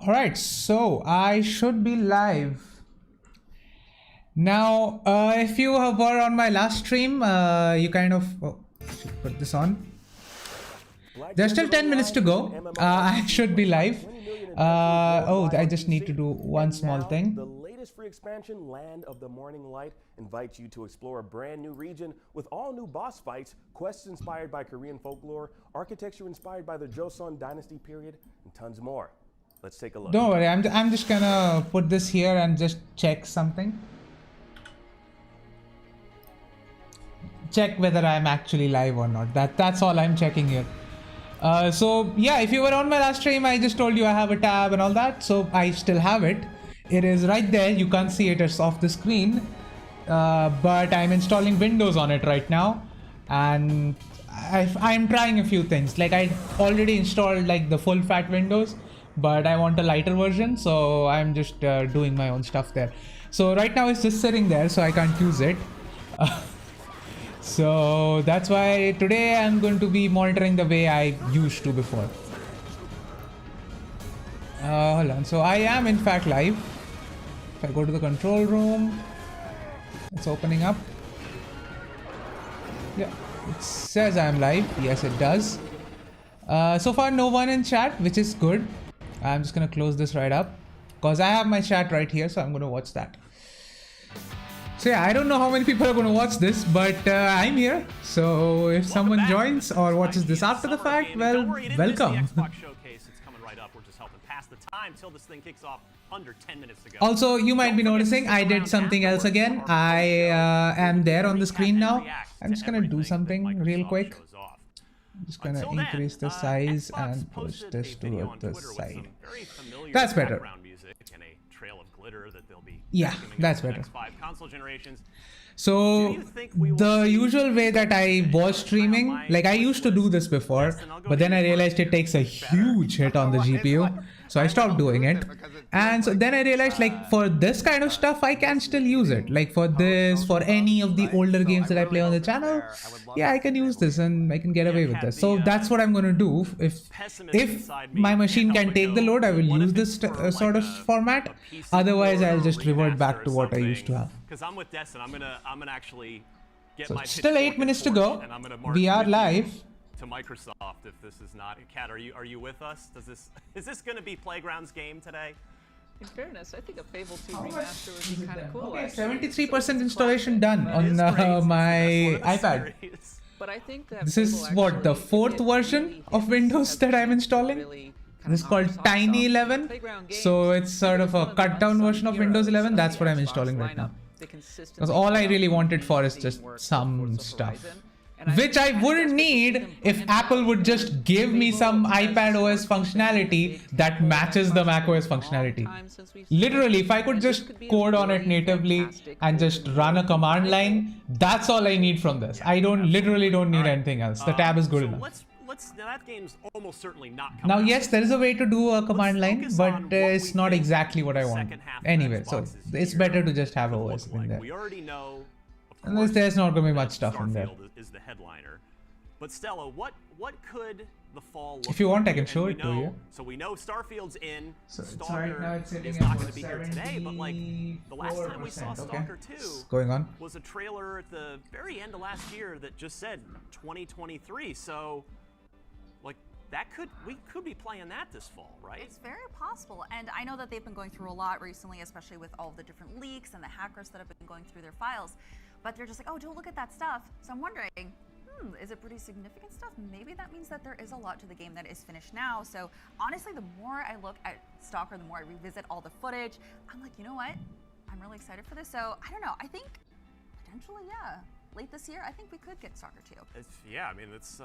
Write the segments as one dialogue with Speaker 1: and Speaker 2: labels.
Speaker 1: All right, so I should be live now. If you were on my last stream, you kind of should put this on. There's still 10 minutes to go. I should be live. I just need to do one small thing.
Speaker 2: The latest free expansion, Land of the Morning Light, invites you to explore a brand new region with all new boss fights, quests inspired by Korean folklore, architecture inspired by the Joseon Dynasty period, and tons more. Let's take a look.
Speaker 1: Don't worry, I'm just gonna put this here and just check something. Check whether I'm actually live or not. That's all I'm checking here. So yeah, if you were on my last stream, I just told you I have a tab and all that. So I still have it. It is right there. You can't see it. It's off the screen. But I'm installing Windows on it right now. And I'm trying a few things. Like I already installed like the full fat Windows, but I want a lighter version. So I'm just doing my own stuff there. So right now it's just sitting there, so I can't use it. So that's why today I'm going to be monitoring the way I used to before. Hold on. So I am in fact live. If I go to the control room, it's opening up. Yeah, it says I'm live. Yes, it does. So far no one in chat, which is good. I'm just gonna close this right up because I have my chat right here, so I'm gonna watch that. So yeah, I don't know how many people are going to watch this, but I'm here. So if someone joins or watches this after the fact, well, welcome. Also, you might be noticing I did something else again. I am there on the screen now. I'm just going to do something real quick. I'm just going to increase the size and push this to the side. That's better. Yeah, that's better. So the usual way that I was streaming, like I used to do this before, but then I realized it takes a huge hit on the GPU. So I stopped doing it. And so then I realized like for this kind of stuff, I can still use it. Like for this, for any of the older games that I play on the channel, yeah, I can use this and I can get away with this. So that's what I'm going to do. If my machine can take the load, I will use this sort of format. Otherwise, I'll just revert back to what I used to have.
Speaker 3: Because I'm with Destin, I'm gonna actually get
Speaker 1: so
Speaker 3: my
Speaker 1: still 8 minutes to go. We are live.
Speaker 3: To Microsoft, if this is not, Kat, are you with us? Is this going to be Playground's game today?
Speaker 4: In fairness, I think a Fable 2 remaster would be kind of cool.
Speaker 1: Okay, 73% installation done on my iPad.
Speaker 4: But I think that
Speaker 1: this is what, the fourth version of Windows that I'm installing. This is called Tiny 11. So it's sort of a cut down version of Windows 11. That's what I'm installing right now. Because all I really wanted for is just some stuff, which I wouldn't need if Apple would just give me some iPad OS functionality that matches the Mac OS functionality. Literally, if I could just code on it natively and just run a command line, that's all I need from this. I literally don't need anything else. The tab is good enough.
Speaker 3: That game's almost certainly not
Speaker 1: now, yes, there is a way to do a command line, but it's not exactly what I want. Anyway, so it's better to just have OS in there.
Speaker 3: We already know.
Speaker 1: Unless there's not going to be much stuff in there.
Speaker 3: Starfield is the headliner. But Stella, what could the fall look like?
Speaker 1: If you want, I can show it to you.
Speaker 3: So we know Starfield's in.
Speaker 1: So
Speaker 3: Stalker is not going to be here today, but like the last time we saw Stalker 2
Speaker 1: going on
Speaker 3: was a trailer at the very end of last year that just said 2023. So like we could be playing that this fall, right?
Speaker 5: It's very possible, and I know that they've been going through a lot recently, especially with all the different leaks and the hackers that have been going through their files. But they're just like, oh, don't look at that stuff. So I'm wondering, is it pretty significant stuff? Maybe that means that there is a lot to the game that is finished now. So honestly, the more I look at Stalker, the more I revisit all the footage, I'm like, you know what? I'm really excited for this. So I don't know. I think potentially, yeah, late this year, I think we could get Stalker 2.
Speaker 3: Yeah, I mean, it's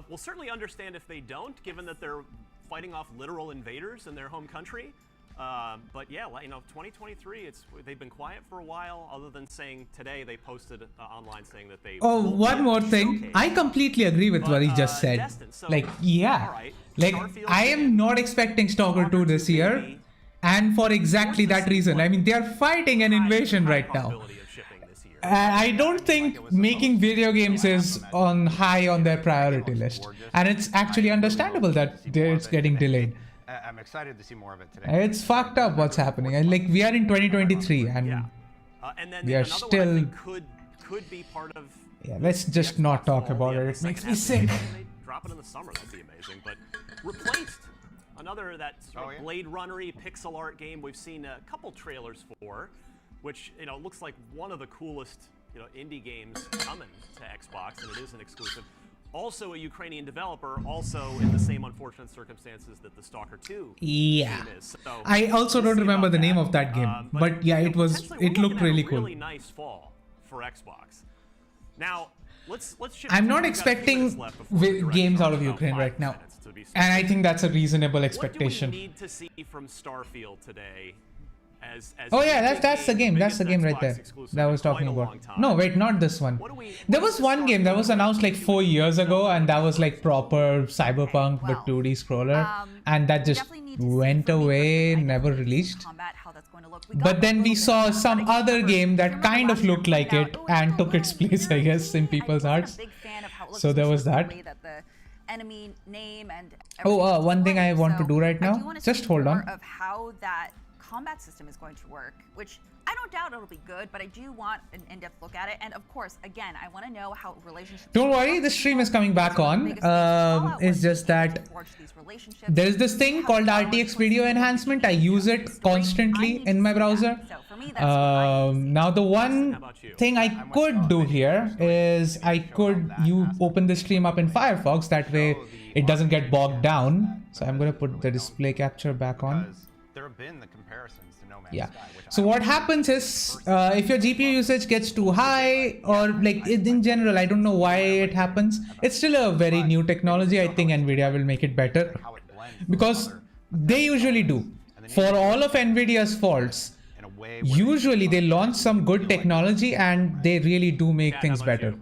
Speaker 3: we'll certainly understand if they don't, given that they're fighting off literal invaders in their home country. But yeah, you know, 2023, they've been quiet for a while, other than saying today they posted online saying that they...
Speaker 1: Oh, one more thing. I completely agree with what he just said.
Speaker 3: Destin, so,
Speaker 1: like, yeah.
Speaker 3: right,
Speaker 1: like, I am not expecting Stalker 2 this year. And for exactly that reason. I mean, they are fighting an invasion right now. I don't think making video games is high on their priority list. And it's actually understandable that it's getting delayed.
Speaker 6: I'm excited to see more of it today.
Speaker 1: It's fucked up what's happening. And like we are in 2023 and
Speaker 3: Yeah. And then
Speaker 1: we are
Speaker 3: another one I
Speaker 1: still.
Speaker 3: think could be part of.
Speaker 1: Yeah, let's just not talk about it. It makes me sick.
Speaker 3: Drop it in the summer, that'd be amazing. But Replaced, another that sort of Blade Runner-y pixel art game we've seen a couple trailers for, which looks like one of the coolest indie games coming to Xbox, and it is an exclusive. Also a Ukrainian developer, also in the same unfortunate circumstances that the Stalker 2
Speaker 1: Yeah.
Speaker 3: game is. So
Speaker 1: I also don't remember the name of that game, but yeah, it
Speaker 3: potentially we're
Speaker 1: looked
Speaker 3: looking at
Speaker 1: really
Speaker 3: a
Speaker 1: cool.
Speaker 3: Really nice fall for Xbox. Now, let's shift.
Speaker 1: I'm not
Speaker 3: We've got a few
Speaker 1: expecting
Speaker 3: minutes left before we direct
Speaker 1: games out
Speaker 3: talk
Speaker 1: of
Speaker 3: about
Speaker 1: Ukraine
Speaker 3: 5
Speaker 1: right now.
Speaker 3: minutes to be
Speaker 1: And I
Speaker 3: specific.
Speaker 1: think that's a reasonable
Speaker 3: What
Speaker 1: expectation.
Speaker 3: do we need to see from Starfield today? As
Speaker 1: Oh yeah,
Speaker 3: the
Speaker 1: that's the game. That's the game right there that I was talking about. No, wait, not this one. There was one game that was announced like 4 years ago, and that was like proper cyberpunk but 2D scroller, and that just went away, never released. But then we saw some other game that kind of looked like it and took its place, I guess, in people's hearts. So there was that. Oh, one thing I want to do right now. Just hold on.
Speaker 5: Of how that combat system is going to work, which I don't doubt it'll be good, but I do want an in-depth look at it. And of course, again, I want to know how relationships.
Speaker 1: Don't worry, the stream is coming back on. It's just that there's this thing called RTX video enhancement. I use it constantly in my browser. Now the one thing I could do here is you open the stream up in Firefox. That way it doesn't get bogged down. So I'm gonna put the display capture back on.
Speaker 6: There have been the comparisons to No Man's
Speaker 1: Yeah.
Speaker 6: Sky, which
Speaker 1: So what happens is, if your GPU usage gets too high, or like in general, I don't know why it happens. It's still a very new technology. I think NVIDIA will make it better
Speaker 6: how it blends
Speaker 1: because they usually do. For all of NVIDIA's faults,
Speaker 6: in a way
Speaker 1: usually they launch some good technology and they really do make things better.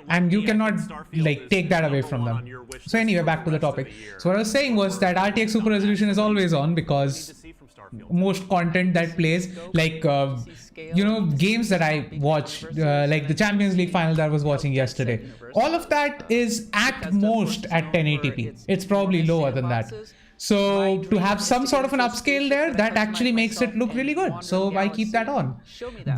Speaker 1: And you cannot like take that away from them. So anyway, back to the topic. So what I was saying was that RTX Super Resolution is always on because most content that plays, like games that I watch, like the Champions League final that I was watching yesterday, all of that is at most at 1080p. It's probably lower than that. So to have some sort of an upscale there, that actually makes it look really good. So I keep that on.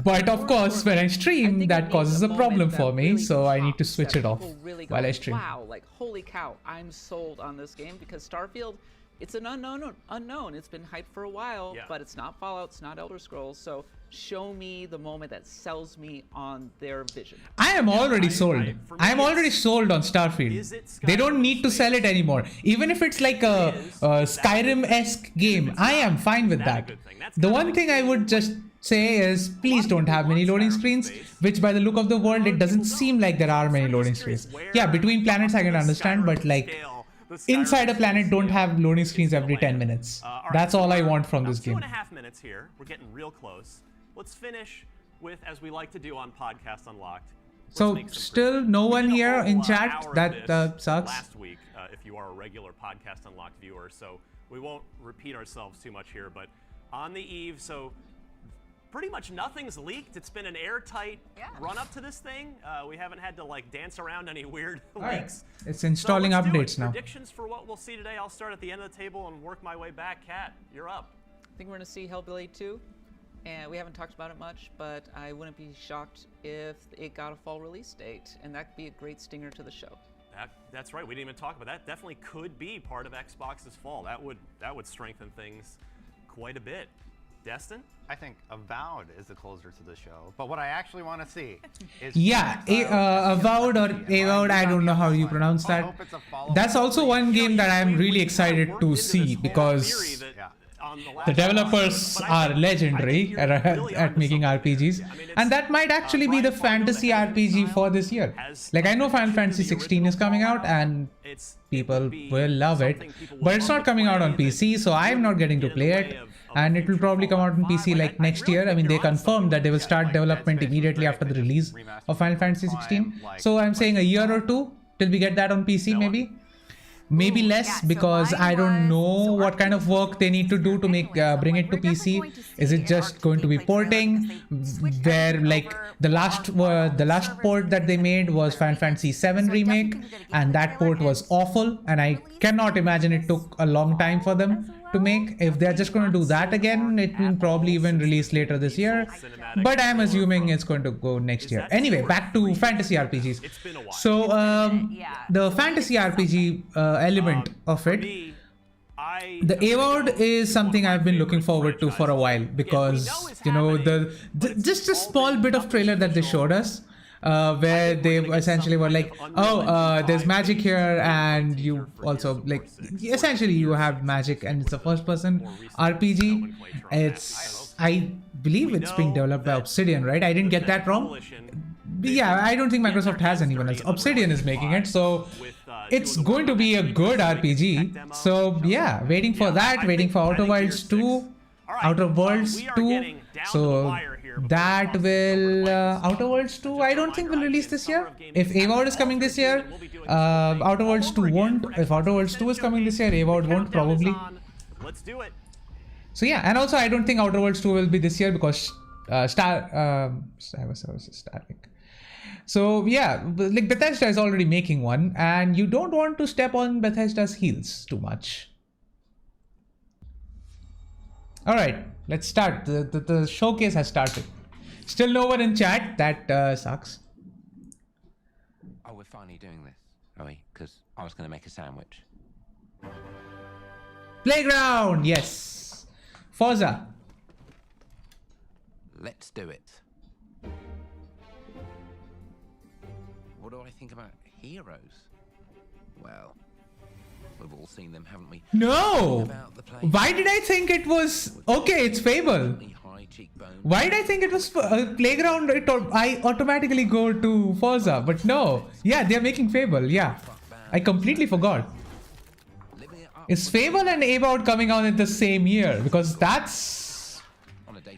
Speaker 1: But of course, when I stream, that causes a problem for me. So I need to switch it off while I stream.
Speaker 4: Wow, like holy cow, I'm sold on this game because Starfield, it's an unknown. It's been hyped for a while, but it's not Fallout, it's not Elder Scrolls. So show me the moment that sells me on their vision.
Speaker 1: I am already sold. I am already sold on Starfield. They don't need to sell it anymore. Even if it's like a Skyrim-esque game, I am fine with that. The one thing I would just say is please don't have many loading screens, which by the look of the world, it doesn't seem like there are many loading screens. Yeah, between planets I can understand, but like inside a planet don't have loading screens every 10 minutes. That's all I want from this game.
Speaker 3: 2.5 minutes here. We're getting real close. Let's finish with, as we like to do on Podcast Unlocked.
Speaker 1: So still no one here in chat. That sucks.
Speaker 3: Last week, if you are a regular Podcast Unlocked viewer, so we won't repeat ourselves too much here. But on the eve, so pretty much nothing's leaked. It's been an airtight run up to this thing. We haven't had to like dance around any weird leaks.
Speaker 1: It's installing
Speaker 3: so let's do it.
Speaker 1: updates now.
Speaker 3: Predictions for what we'll see today. I'll start at the end of the table and work my way back. Kat, you're up.
Speaker 4: I think we're going to see Hellblade 2. And we haven't talked about it much, but I wouldn't be shocked if it got a fall release date, and that could be a great stinger to the show.
Speaker 3: That's right. We didn't even talk about that. Definitely could be part of Xbox's fall. That would strengthen things quite a bit. Destin?
Speaker 6: I think Avowed is the closer to the show. But what I actually want to see is
Speaker 1: Avowed or Avowed, I don't know how you pronounce that. That's also one game that I'm really excited to see because the developers are legendary at making RPGs, and that might actually be the fantasy RPG for this year. Like I know Final Fantasy 16 is coming out and people will love it, but it's not coming out on PC, so I'm not getting to play it. And it will probably come out on PC like next year. I mean, they confirmed that they will start development immediately after the release of Final Fantasy 16. So I'm saying a year or two till we get that on PC maybe. maybe less, because I don't know what kind of work they need to do to make bring it to PC. Is it just going to be porting, where like the last port that they made was Final Fantasy VII Remake, and that port was awful, and I cannot imagine it took a long time for them to make. If they're just going to do that again, it will probably even release later this year, but I'm assuming it's going to go next year. Anyway, back to fantasy RPGs. So the fantasy RPG element of it, the AWOD is something I've been looking forward to for a while, because you know, just a small bit of trailer that they showed us, where they essentially were like, oh, there's magic here, and you also like, essentially you have magic, and it's a first person RPG. It's, I believe it's being developed by Obsidian, right? I didn't get that wrong. Yeah, I don't think Microsoft has anyone else. Obsidian is making it, so it's going to be a good RPG. So yeah, waiting for that, waiting for Outer Worlds 2. So that will Outer Worlds 2 I don't think will release this year. If AWOD is coming this year, Outer Worlds 2 won't. If Outer Worlds 2 is coming this year, AWOD won't probably.
Speaker 3: Let's do it.
Speaker 1: So yeah, and also I don't think Outer Worlds 2 will be this year, because Starlink. So yeah, like Bethesda is already making one, and you don't want to step on Bethesda's heels too much. All right, let's start. The showcase has started. Still no one in chat. That sucks.
Speaker 7: Oh, we're finally doing this, are we? Because I was going to make a sandwich.
Speaker 1: Playground, yes. Forza.
Speaker 7: Let's do it. What do I think about heroes? Well, we've all seen them, haven't we?
Speaker 1: No! Why did I think it was... Okay, it's Fable. Why did I think it was Playground? I automatically go to Forza, but no. Yeah, they're making Fable, yeah. I completely forgot. Is Fable and AWOD coming out in the same year? Because that's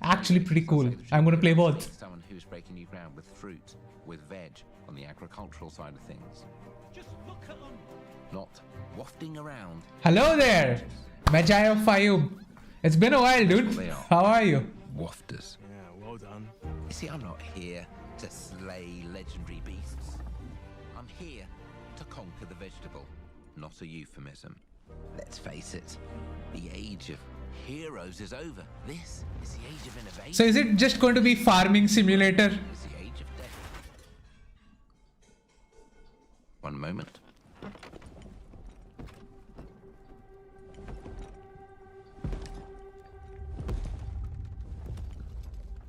Speaker 1: actually pretty cool. I'm going to play both.
Speaker 7: Someone who's breaking new ground with fruit, with veg, on the agricultural side of things. Just look at them. Not wafting around.
Speaker 1: Hello there, Magi of Fayub. It's been a while, dude. How are you?
Speaker 7: Wafters.
Speaker 2: Yeah, well done.
Speaker 7: You see, I'm not here to slay legendary beasts. I'm here to conquer the vegetable. Not a euphemism. Let's face it, the age of heroes is over. This is the age of innovation.
Speaker 1: So is it just going to be farming simulator?
Speaker 7: It's the age of death. One moment.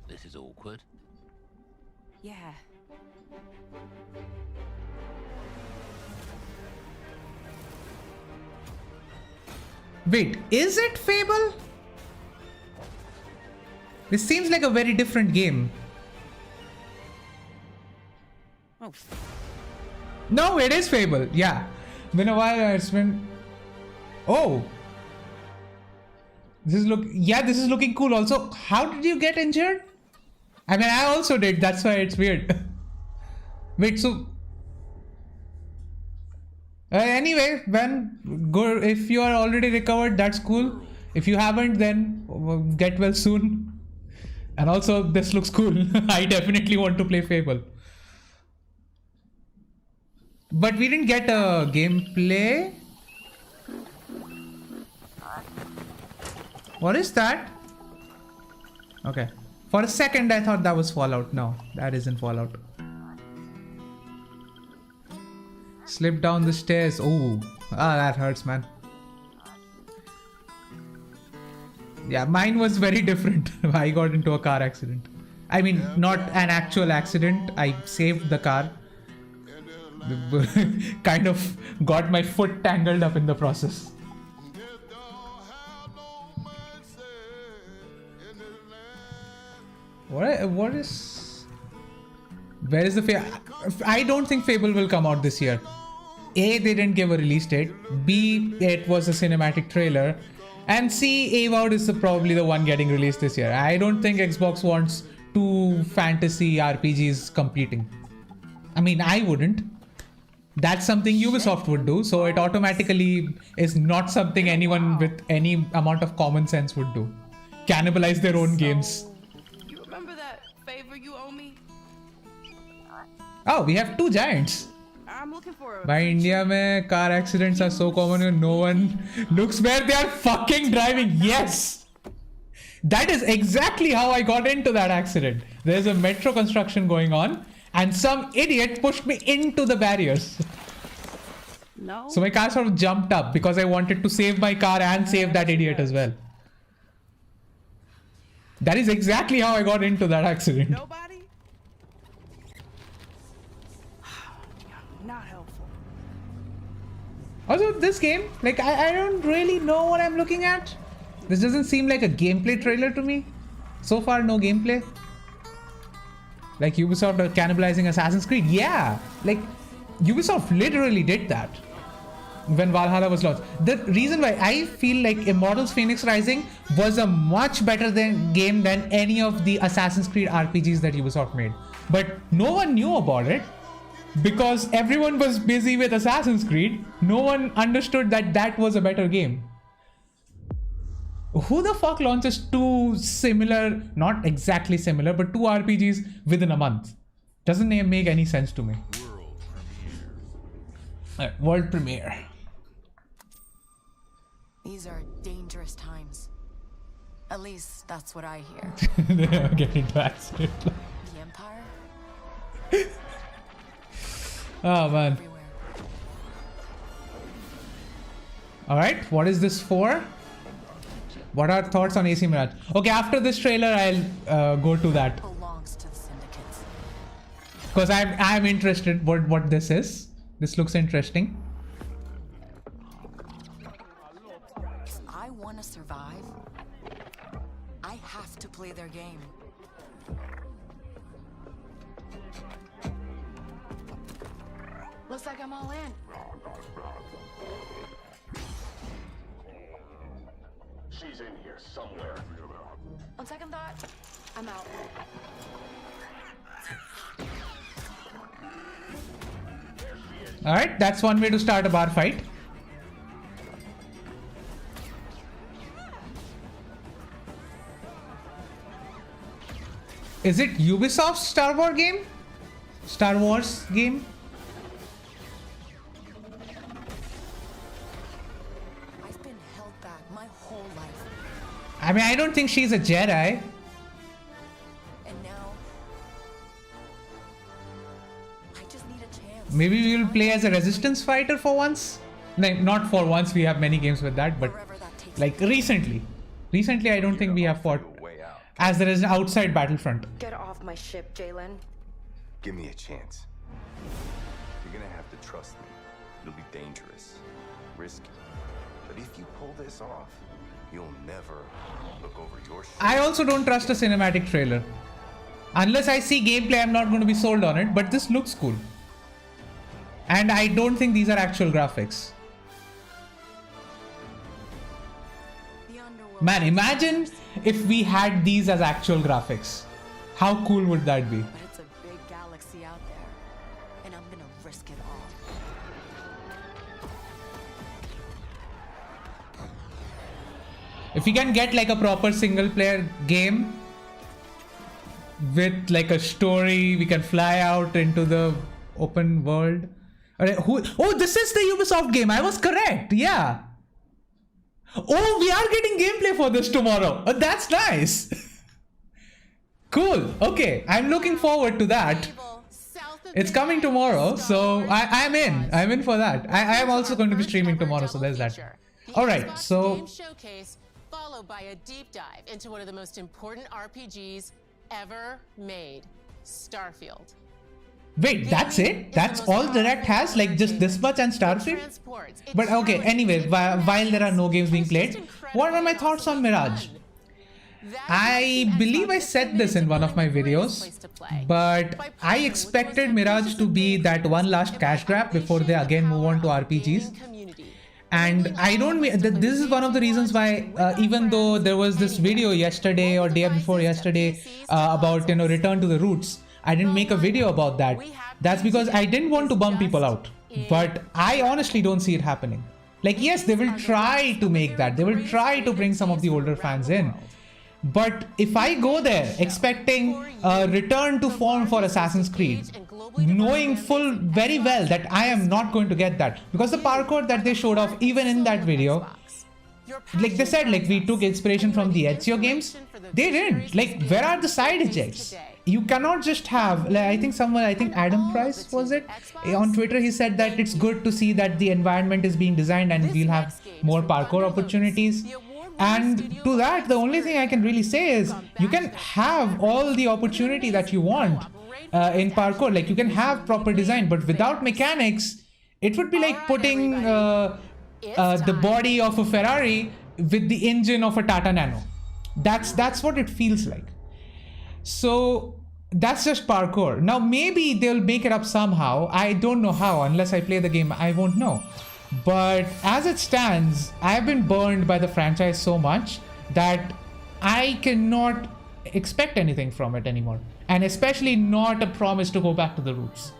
Speaker 7: This is awkward.
Speaker 5: Yeah.
Speaker 1: Wait, is it Fable? This seems like a very different game.
Speaker 5: Oh.
Speaker 1: No, it is Fable. Yeah. Been a while. It's been... Oh. This is looking cool. Also, how did you get injured? I mean, I also did. That's why it's weird. Wait, so... anyway, good. If you are already recovered, that's cool. If you haven't, then get well soon. And also, this looks cool. I definitely want to play Fable. But we didn't get a gameplay. What is that? Okay. For a second, I thought that was Fallout. No, that isn't Fallout. Slip down the stairs. Oh, that hurts, man. Yeah, mine was very different. I got into a car accident. I mean, not an actual accident. I saved the car. Kind of got my foot tangled up in the process. What is... Where is the Fable? I don't think Fable will come out this year. A, they didn't give a release date. B, it was a cinematic trailer. And C, AWOD is probably the one getting released this year. I don't think Xbox wants two fantasy RPGs competing. I mean, I wouldn't. that's something Ubisoft would do. So it automatically is not something anyone with any amount of common sense would do. Cannibalize their own games.
Speaker 8: You remember that favor you owe me?
Speaker 1: Oh, we have 2 giants.
Speaker 8: I'm looking for a
Speaker 1: By India, mein, car accidents are so common and no one looks where they are fucking driving. Yes! That is exactly how I got into that accident. There's a metro construction going on and some idiot pushed me into the barriers.
Speaker 8: No.
Speaker 1: So my car sort of jumped up because I wanted to save my car and save that idiot as well. That is exactly how I got into that accident.
Speaker 8: Nobody? Not helpful.
Speaker 1: Also, this game, like, I don't really know what I'm looking at. This doesn't seem like a gameplay trailer to me. So far, no gameplay. Like Ubisoft are cannibalizing Assassin's Creed. Yeah, like Ubisoft literally did that when Valhalla was launched. The reason why I feel like Immortals Phoenix Rising was a much better game than any of the Assassin's Creed RPGs that Ubisoft made. But no one knew about it because everyone was busy with Assassin's Creed. No one understood that that was a better game. Who the fuck launches 2 similar, not exactly similar, but 2 RPGs within a month? Doesn't make any sense to me. World premiere.
Speaker 9: These are dangerous times. At least that's what I hear.
Speaker 1: They never get into accident.
Speaker 9: The Empire?
Speaker 1: Oh man.
Speaker 9: Everywhere.
Speaker 1: Alright, what is this for? What are thoughts on AC Mirage? Okay, after this trailer, I'll go to that.
Speaker 9: Belongs to the syndicates.
Speaker 1: Because I'm interested what this is. This looks interesting.
Speaker 9: If I want to survive, I have to play their game. Looks like I'm all in.
Speaker 2: She's in here somewhere.
Speaker 9: On second thought, I'm out.
Speaker 1: Alright, that's one way to start a bar fight. Is it Ubisoft's Star Wars game? Star Wars game?
Speaker 9: I've been held back my whole life.
Speaker 1: I mean, I don't think she's a Jedi.
Speaker 9: And now, I just need a chance.
Speaker 1: Maybe we will play as a resistance fighter for once. No, not for once, we have many games with that, but
Speaker 9: Wherever that takes
Speaker 1: like recently. Recently, I don't think we have fought as there is an outside Battlefront.
Speaker 8: Get off my ship, Jalen.
Speaker 10: Give me a chance. You're gonna have to trust me. It'll be dangerous, risky. But if you pull this off, you'll never look over your shoulder.
Speaker 1: I also don't trust a cinematic trailer. Unless I see gameplay, I'm not going to be sold on it, but this looks cool. And I don't think these are actual graphics.
Speaker 9: The underworld.
Speaker 1: Man, imagine if we had these as actual graphics. How cool would that be?
Speaker 9: But it's a big galaxy out there, and I'm gonna risk it all.
Speaker 1: If we can get like a proper single player game with like a story, we can fly out into the open world. Oh, this is the Ubisoft game. I was correct. Yeah. Oh, we are getting gameplay for this tomorrow. Oh, that's nice. Cool. Okay. I'm looking forward to that. It's coming tomorrow, so I'm in. I'm in for that. I am also going to be streaming tomorrow, so there's that. All right. So
Speaker 11: Showcase followed by a deep dive into one of the most important RPGs ever made, Starfield.
Speaker 1: wait, that's it? That's all Direct has? Like just this much and Starfield? But okay, anyway, while there are no games being played, what are my thoughts on Mirage? I believe I said this in one of my videos, but I expected Mirage to be that one last cash grab before they again move on to RPGs. And I don't, this is one of the reasons why, even though there was this video yesterday or day before yesterday about, you know, return to the roots, I didn't make a video about that. That's because I didn't want to bum people out. but I honestly don't see it happening. Like, yes, they will try to make that. They will try to bring some of the older fans in. But if I go there expecting a return to form for Assassin's Creed, knowing very well that I am not going to get that, because the parkour that they showed off even in that video, like they said, like we took inspiration from the Ezio games, they didn't. Like, where are the side ejects? You cannot just have, like, I think Adam Price was it? On Twitter, he said that it's good to see that the environment is being designed and we'll have more parkour opportunities. And to that, the only thing I can really say is you can have all the opportunity that you want in parkour. Like, you can have proper design, but without mechanics, it would be like putting the body of a Ferrari with the engine of a Tata Nano. That's what it feels like. So that's just parkour. Now maybe they'll make it up somehow. I don't know how. Unless I play the game, I won't know. But as it stands, I've been burned by the franchise so much that I cannot expect anything from it anymore. And especially not a promise to go back to the roots.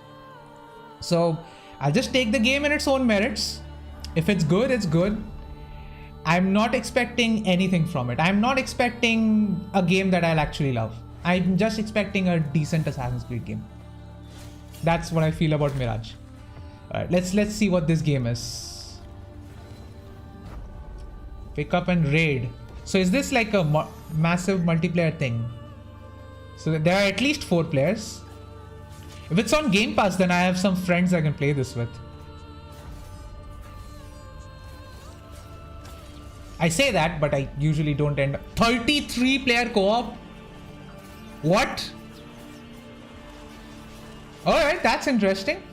Speaker 1: So I'll just take the game in its own merits. If it's good, it's good. I'm not expecting anything from it. I'm not expecting a game that I'll actually love. I'm just expecting a decent Assassin's Creed game. That's what I feel about Mirage. Alright, let's see what this game is. Pick up and raid. So is this like a massive multiplayer thing? So there are at least 4 players. If it's on Game Pass, then I have some friends I can play this with. I say that, but I usually don't end up. 33 player co-op? What? Alright, that's interesting.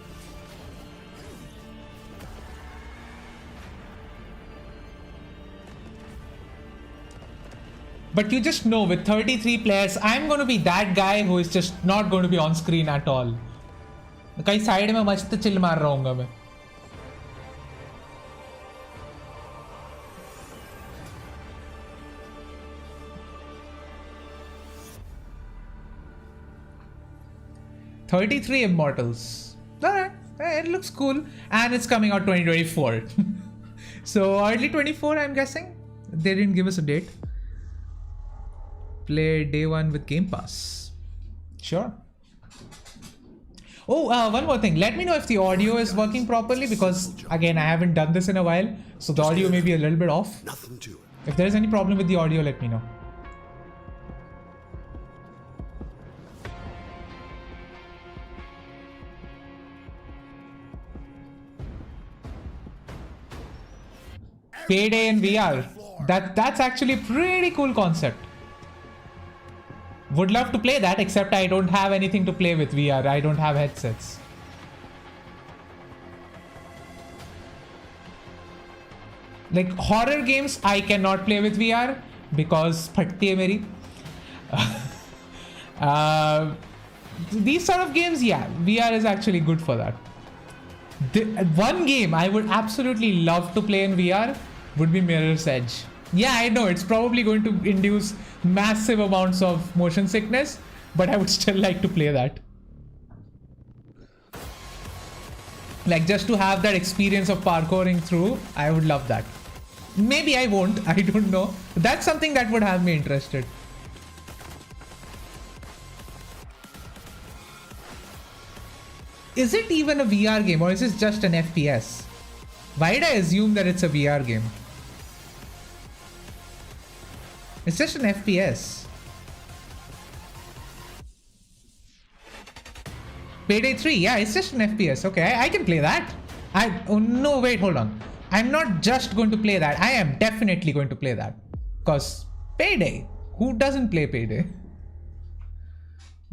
Speaker 1: But you just know with 33 players, I'm going to be that guy who is just not going to be on screen at all. कहीं side में मस्त chill मार रहा हूँगा मैं. $33 Immortals. Alright, it looks cool. And it's coming out 2024. So early 24, I'm guessing. They didn't give us a date. Play day 1 with Game Pass. Sure. Oh, one more thing. Let me know if the audio is working properly, because again, I haven't done this in a while. So the audio may be a little bit off. If there's any problem with the audio, let me know. Payday in VR. That's actually a pretty cool concept. Would love to play that, except I don't have anything to play with VR. I don't have headsets. Like horror games, I cannot play with VR because phatti hai meri. These sort of games, yeah, VR is actually good for that. One game I would absolutely love to play in VR would be Mirror's Edge. Yeah, I know it's probably going to induce massive amounts of motion sickness, but I would still like to play that. Like, just to have that experience of parkouring through, I would love that. Maybe I won't, I don't know. That's something that would have me interested. Is it even a VR game, or is this just an FPS? Why did I assume that it's a VR game? It's just an FPS. Payday 3, yeah, it's just an FPS. Okay, I can play that. Oh no, wait, hold on. I'm not just going to play that. I am definitely going to play that. Because Payday. Who doesn't play Payday?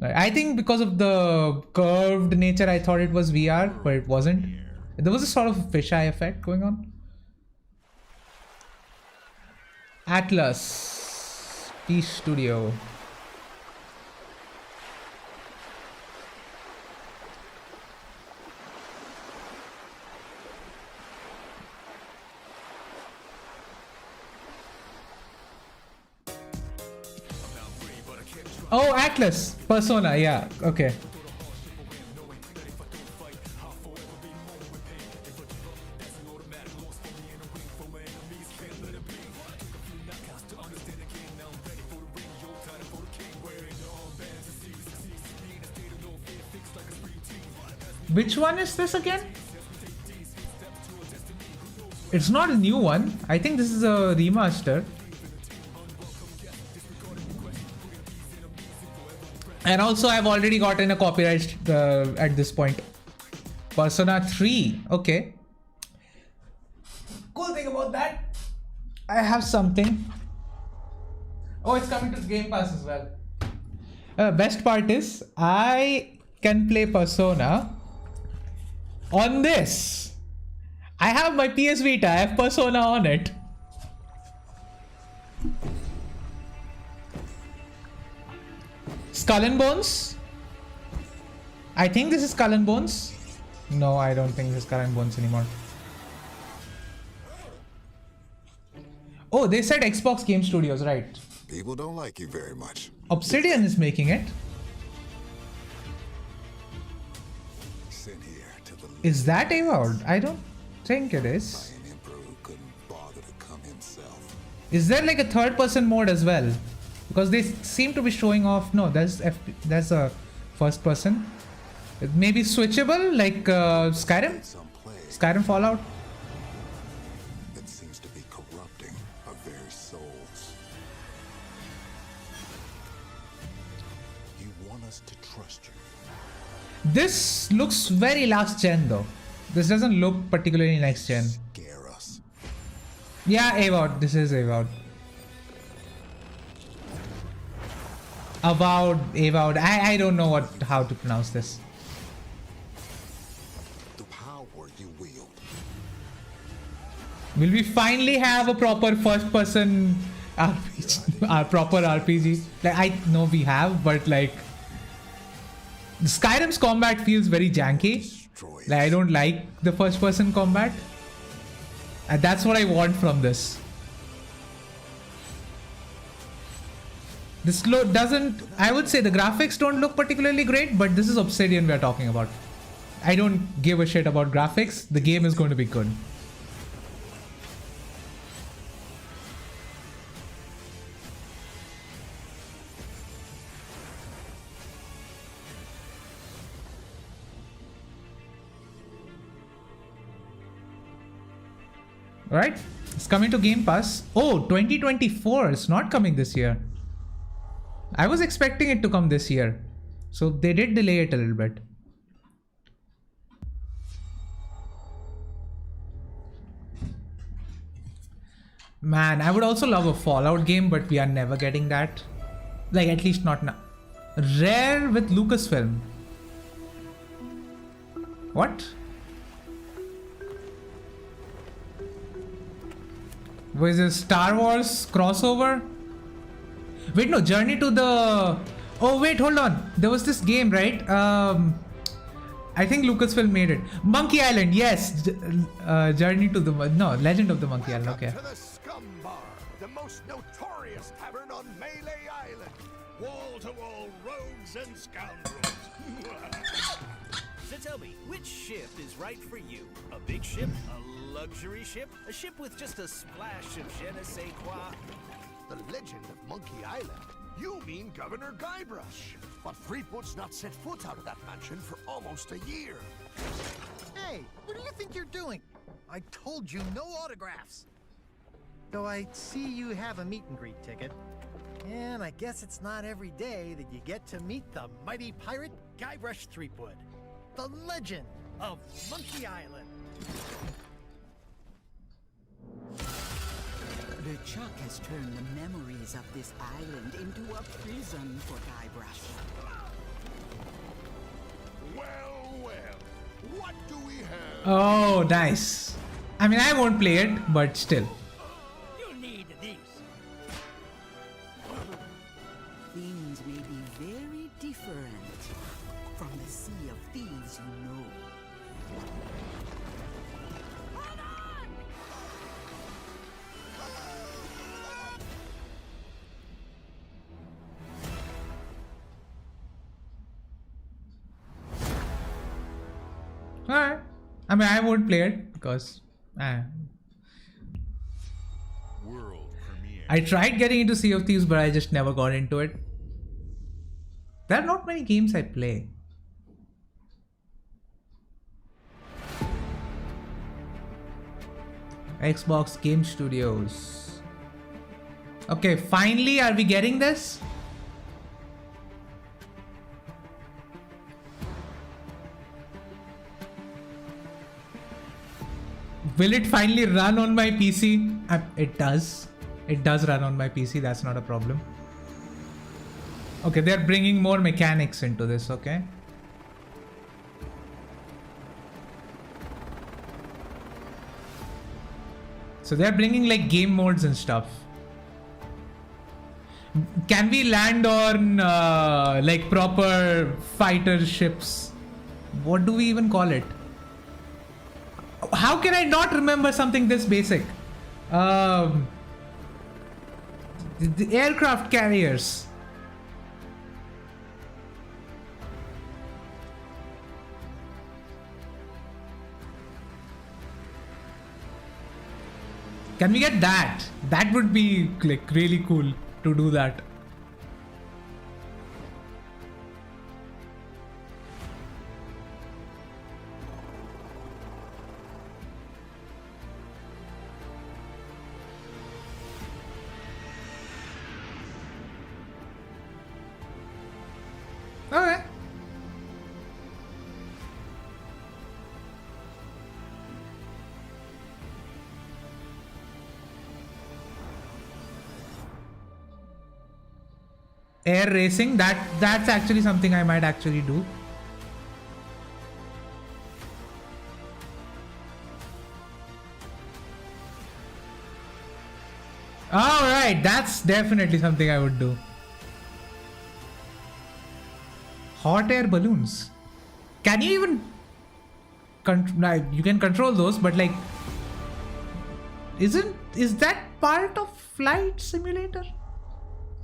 Speaker 1: I think because of the curved nature, I thought it was VR, but it wasn't. There was a sort of fisheye effect going on. Atlas. Peace Studio. Oh, Atlas. Persona, yeah. Okay. Which one is this again? It's not a new one. I think this is a remaster. And also I've already gotten a copyright at this point. Persona 3. Okay. Cool thing about that, I have something. Oh, it's coming to Game Pass as well. Best part is I can play Persona on this. I have my PS Vita. I have Persona on it. Skull and Bones? I think this is Skull and Bones. No, I don't think this is Skull and Bones anymore. Oh, they said Xbox Game Studios, right?
Speaker 12: People don't like you very much.
Speaker 1: Obsidian is making it.
Speaker 12: Sent here to the
Speaker 1: Is that Avowed? I don't think it is.
Speaker 12: an emperor who couldn't bother to come himself.
Speaker 1: Is there like a third-person mode as well? Because they seem to be showing off. No, that's a first-person. It may be switchable, like Skyrim. Skyrim Fallout.
Speaker 12: That seems to be corrupting our very souls. You want us to trust you.
Speaker 1: This looks very last gen though. This doesn't look particularly next gen.
Speaker 12: Scare us.
Speaker 1: Yeah, Avowed. This is Avowed. Avowed. I don't know how to pronounce this.
Speaker 12: The power you wield.
Speaker 1: Will we finally have a proper first-person RPG? Proper RPG? Like, I know we have, but like, Skyrim's combat feels very janky. Like, I don't like the first-person combat, and that's what I want from this. This doesn't. I would say the graphics don't look particularly great, but this is Obsidian we're talking about. I don't give a shit about graphics. The game is going to be good. Alright, it's coming to Game Pass. Oh, 2024. It's not coming this year. I was expecting it to come this year. So they did delay it a little bit. Man, I would also love a Fallout game, but we are never getting that. Like, at least not now. Rare with Lucasfilm. What? Was it Star Wars crossover? Wait, no, Journey to the... Oh, wait, hold on. There was this game, right? I think Lucasfilm made it. Monkey Island, yes. Journey to the... No, Legend of the Monkey Island, okay.
Speaker 13: To the Scum Bar, the most notorious tavern on Melee Island. Wall-to-wall rogues and scoundrels.
Speaker 14: So tell me, which ship is right for you? A big ship? A luxury ship? A ship with just a splash of je ne sais quoi?
Speaker 13: The Legend of Monkey Island? You mean Governor Guybrush. But Threepwood's not set foot out of that mansion for almost a year.
Speaker 15: Hey, what do you think you're doing? I told you no autographs. Though I see you have a meet and greet ticket. And I guess it's not every day that you get to meet the mighty pirate Guybrush Threepwood. The Legend of Monkey Island.
Speaker 9: LeChuck has turned the memories of this island into a prison for Guybrush.
Speaker 13: Well, what do we have?
Speaker 1: Oh, nice. I mean, I won't play it, but still.
Speaker 14: You need these.
Speaker 9: Things may be very different from the Sea of Thieves you know.
Speaker 1: Alright. I mean, I won't play it because I tried getting into Sea of Thieves, but I just never got into it. There are not many games I play. Xbox Game Studios. Okay, finally, are we getting this? Will it finally run on my PC? It does. It does run on my PC. That's not a problem. Okay, they're bringing more mechanics into this, okay? So they're bringing like game modes and stuff. Can we land on like proper fighter ships? What do we even call it? How can I not remember something this basic? The aircraft carriers. Can we get that? That would be like really cool to do that. Okay. Air racing, that's actually something I might actually do. Alright, that's definitely something I would do. Hot air balloons. Can you even you can control those, but like is that part of Flight Simulator?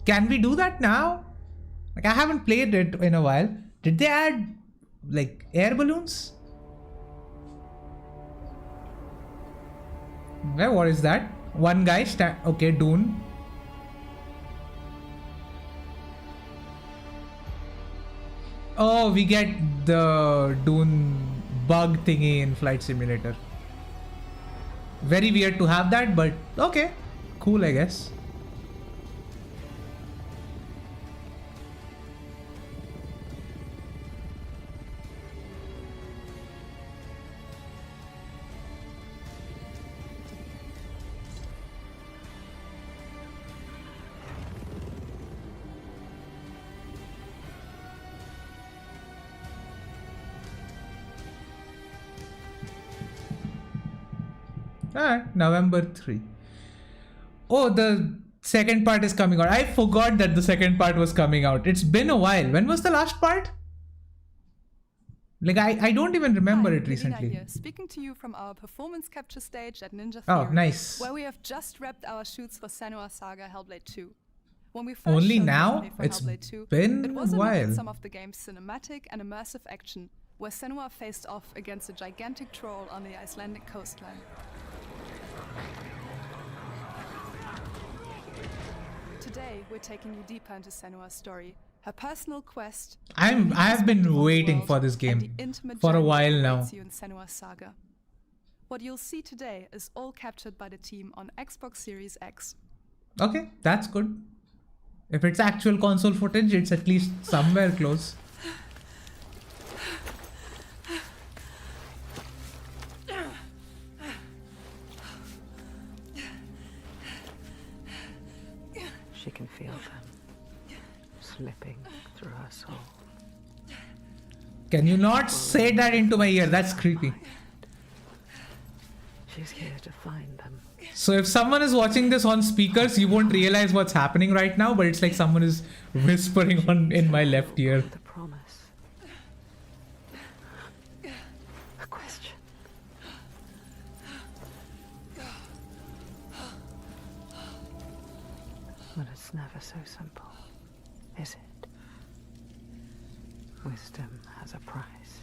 Speaker 1: Can we do that now? Like, I haven't played it in a while. Did they add like air balloons? Well, what is that? One guy okay, Dune. Oh, we get the Dune bug thingy in Flight Simulator. Very weird to have that, but okay. Cool, I guess. Alright, November 3. Oh, the second part is coming out. I forgot that the second part was coming out. It's been a while. When was the last part? Like, I don't even remember it recently.
Speaker 16: Here, speaking to you from our performance capture stage at Ninja Theory,
Speaker 1: oh, nice.
Speaker 16: Where we have just wrapped our shoots for Senua Saga Hellblade 2. When we first
Speaker 1: Only
Speaker 16: showed
Speaker 1: now?
Speaker 16: gameplay for
Speaker 1: It's
Speaker 16: Hellblade 2,
Speaker 1: been
Speaker 16: it was
Speaker 1: a while.
Speaker 16: some of the game's cinematic and immersive action, where Senua faced off against a gigantic troll on the Icelandic coastline. Today, we're taking you deeper into Senua's story, her personal quest.
Speaker 1: I have been waiting for this game for a while now.
Speaker 16: You in Senua's saga. What you'll see today is all captured by the team on Xbox Series X.
Speaker 1: Okay, that's good. If it's actual console footage, it's at least somewhere close.
Speaker 17: She can feel them slipping through her soul.
Speaker 1: Can you not say that into my ear? That's creepy.
Speaker 17: She's here to find them.
Speaker 1: So if someone is watching this on speakers, you won't realize what's happening right now, but it's like someone is whispering in my left ear.
Speaker 17: The promise. A question. But it's never so simple, is it? Wisdom has a price.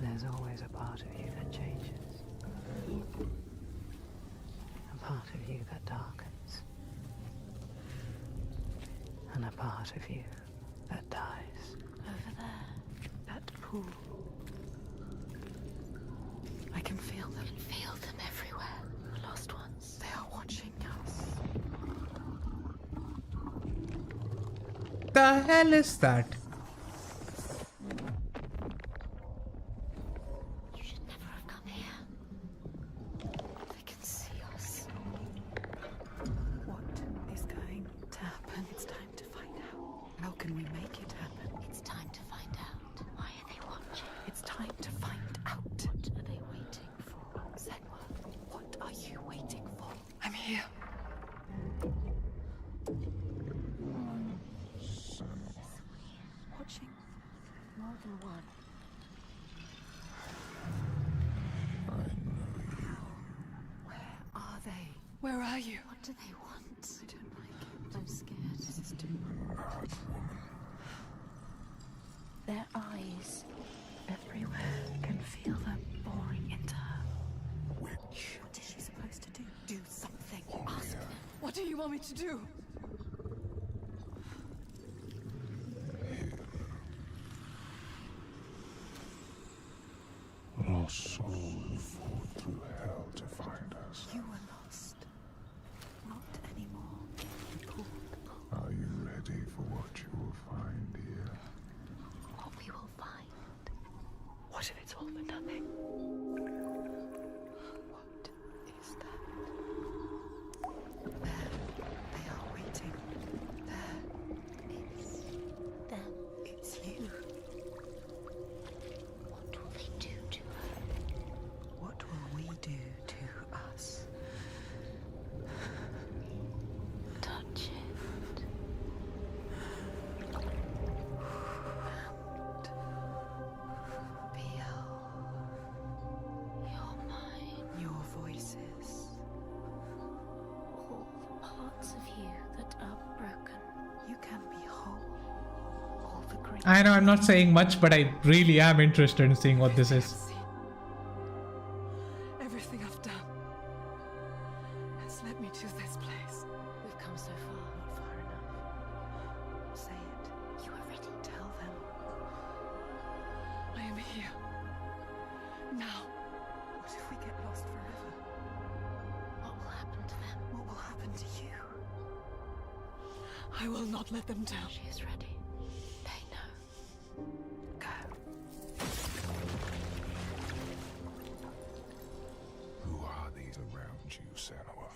Speaker 17: There's always a part of you that changes. A part of you that darkens. And a part of you that dies.
Speaker 8: Over there.
Speaker 17: That pool. I can feel
Speaker 1: the hell is that?
Speaker 18: You should never have come here. They can see us.
Speaker 9: What is going to happen? It's time to find out. How can we make it happen?
Speaker 18: It's time to find out. Why are they watching?
Speaker 9: It's time to find out.
Speaker 18: What are they waiting for?
Speaker 9: Senwa, what are you waiting for?
Speaker 16: I'm here.
Speaker 9: Watching more than one. Where are they?
Speaker 16: Where are you?
Speaker 18: What do they want?
Speaker 9: I don't like it.
Speaker 18: I'm scared.
Speaker 9: This is too
Speaker 12: Mad woman.
Speaker 18: Their eyes everywhere.
Speaker 9: Can feel them boring into her. Witch. What is she supposed to do? Do something. Ask them.
Speaker 16: What do you want me to do?
Speaker 12: Our soul fought through hell to find us.
Speaker 9: You were lost. Not anymore. Cool.
Speaker 12: Are you ready for what you will find here?
Speaker 18: What we will find.
Speaker 9: What if it's all for nothing? What is that? There. They are waiting. There.
Speaker 18: It's them.
Speaker 9: It's you.
Speaker 18: What will they do to her?
Speaker 9: What will we do to us?
Speaker 18: Touch it.
Speaker 9: Feel
Speaker 18: You're mine.
Speaker 9: your voices.
Speaker 18: All the parts of you that are broken.
Speaker 9: You can be whole. All the great.
Speaker 1: I know I'm not saying much, but I really am interested in seeing what this is.
Speaker 16: Everything I've done has led me to this place.
Speaker 18: We've come so far.
Speaker 9: Not far enough. Say it.
Speaker 18: You are ready.
Speaker 9: Tell them.
Speaker 16: I am here. Now.
Speaker 9: What if we get lost forever?
Speaker 18: What will happen to them?
Speaker 9: What will happen to you?
Speaker 16: I will not let them down.
Speaker 18: She is ready. They know.
Speaker 9: Go.
Speaker 12: Who are these around you, Senua?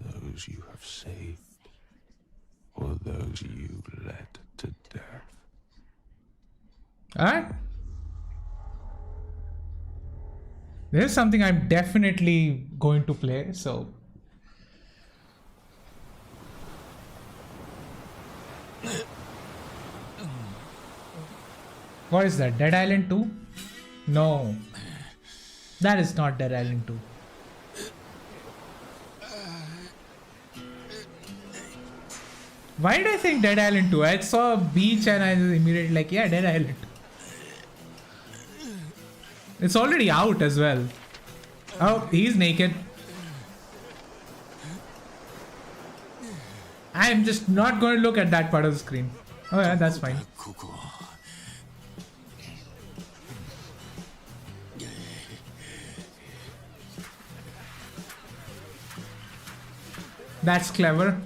Speaker 12: Those you have saved, or those you led to death?
Speaker 1: Alright. There's something I'm definitely going to play, so. What is that? Dead Island 2? No. That is not Dead Island 2. Why did I think Dead Island 2? I saw a beach and I was immediately like, yeah, Dead Island. It's already out as well. Oh, he's naked. I'm just not going to look at that part of the screen. Oh yeah, that's fine. That's clever.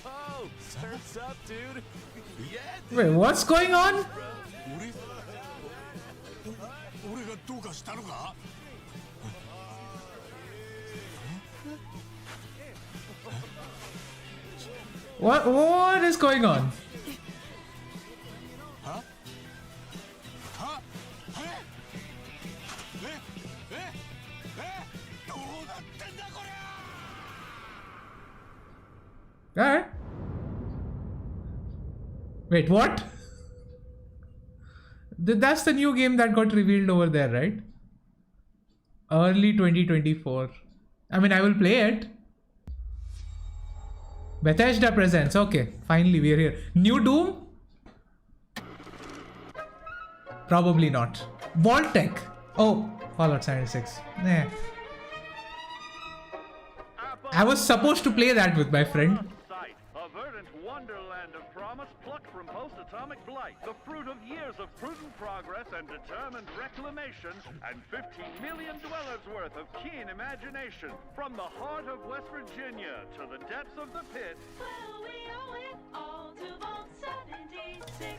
Speaker 14: Oh, surf's up, dude. Yeah.
Speaker 1: Wait, what's going on? What is going on? Alright. Wait, what? That's the new game that got revealed over there, right? Early 2024. I mean, I will play it. Bethesda presents. Okay, finally we are here. New Doom? Probably not. Vault Tech. Oh, Fallout 76. Nah. I was supposed to play that with my friend.
Speaker 19: A verdant wonderland of promise plucked from post-atomic blight, the fruit of years of prudent progress and determined reclamation, and 15 million dwellers worth of keen imagination. From the heart of West Virginia to the depths of the pit.
Speaker 18: Well, we owe it all to Vault 76.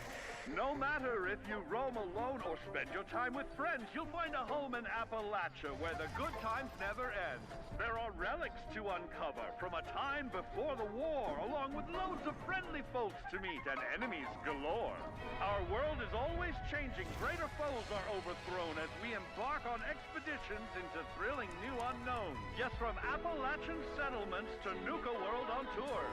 Speaker 19: No matter if you roam alone or spend your time with friends, you'll find a home in Appalachia where the good times never end. There are relics to uncover from a time before the war, along with loads of friendly folks to meet and enemies galore. Our world is always changing. Greater foes are overthrown as we embark on expeditions into thrilling new unknowns. Yes, from Appalachian settlements to Nuka World on tour.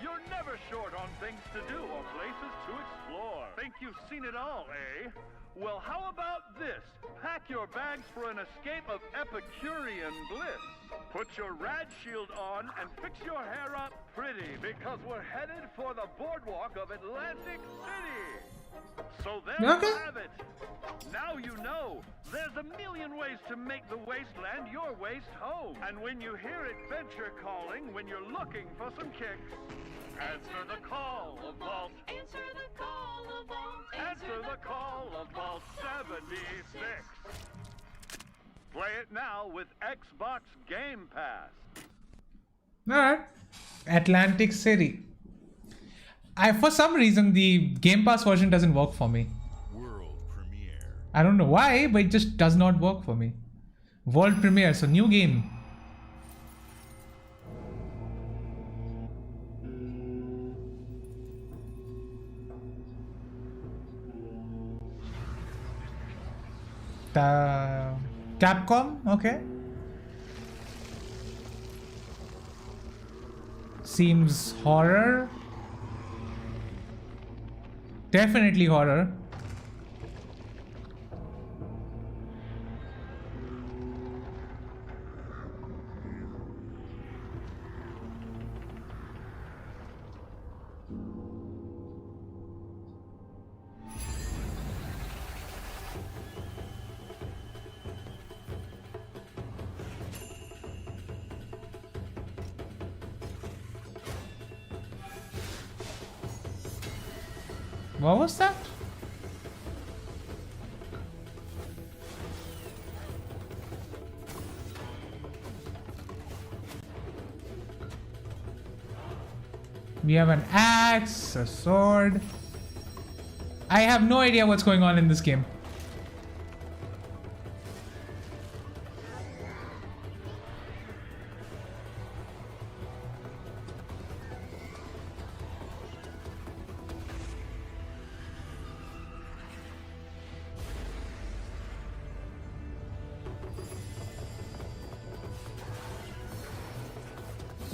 Speaker 19: You're never short on things to do or places to explore. Think you've seen it all, eh? Well, how about this? Pack your bags for an escape of Epicurean bliss. Put your rad shield on and fix your hair up pretty, because we're headed for the boardwalk of Atlantic City. So there you have it. Now you know. There's a million ways to make the wasteland your waste home. And when you hear adventure calling, when you're looking for some kicks, answer the call of Vault.
Speaker 18: Answer the call of Vault.
Speaker 19: Answer the call of Vault 76. Play it now with Xbox Game Pass.
Speaker 1: Alright. Atlantic City. For some reason, the Game Pass version doesn't work for me.
Speaker 12: World premiere.
Speaker 1: I don't know why, but it just does not work for me. World premiere, so new game. Capcom, okay. Seems horror. Definitely horror. What was that? We have an axe, a sword. I have no idea what's going on in this game.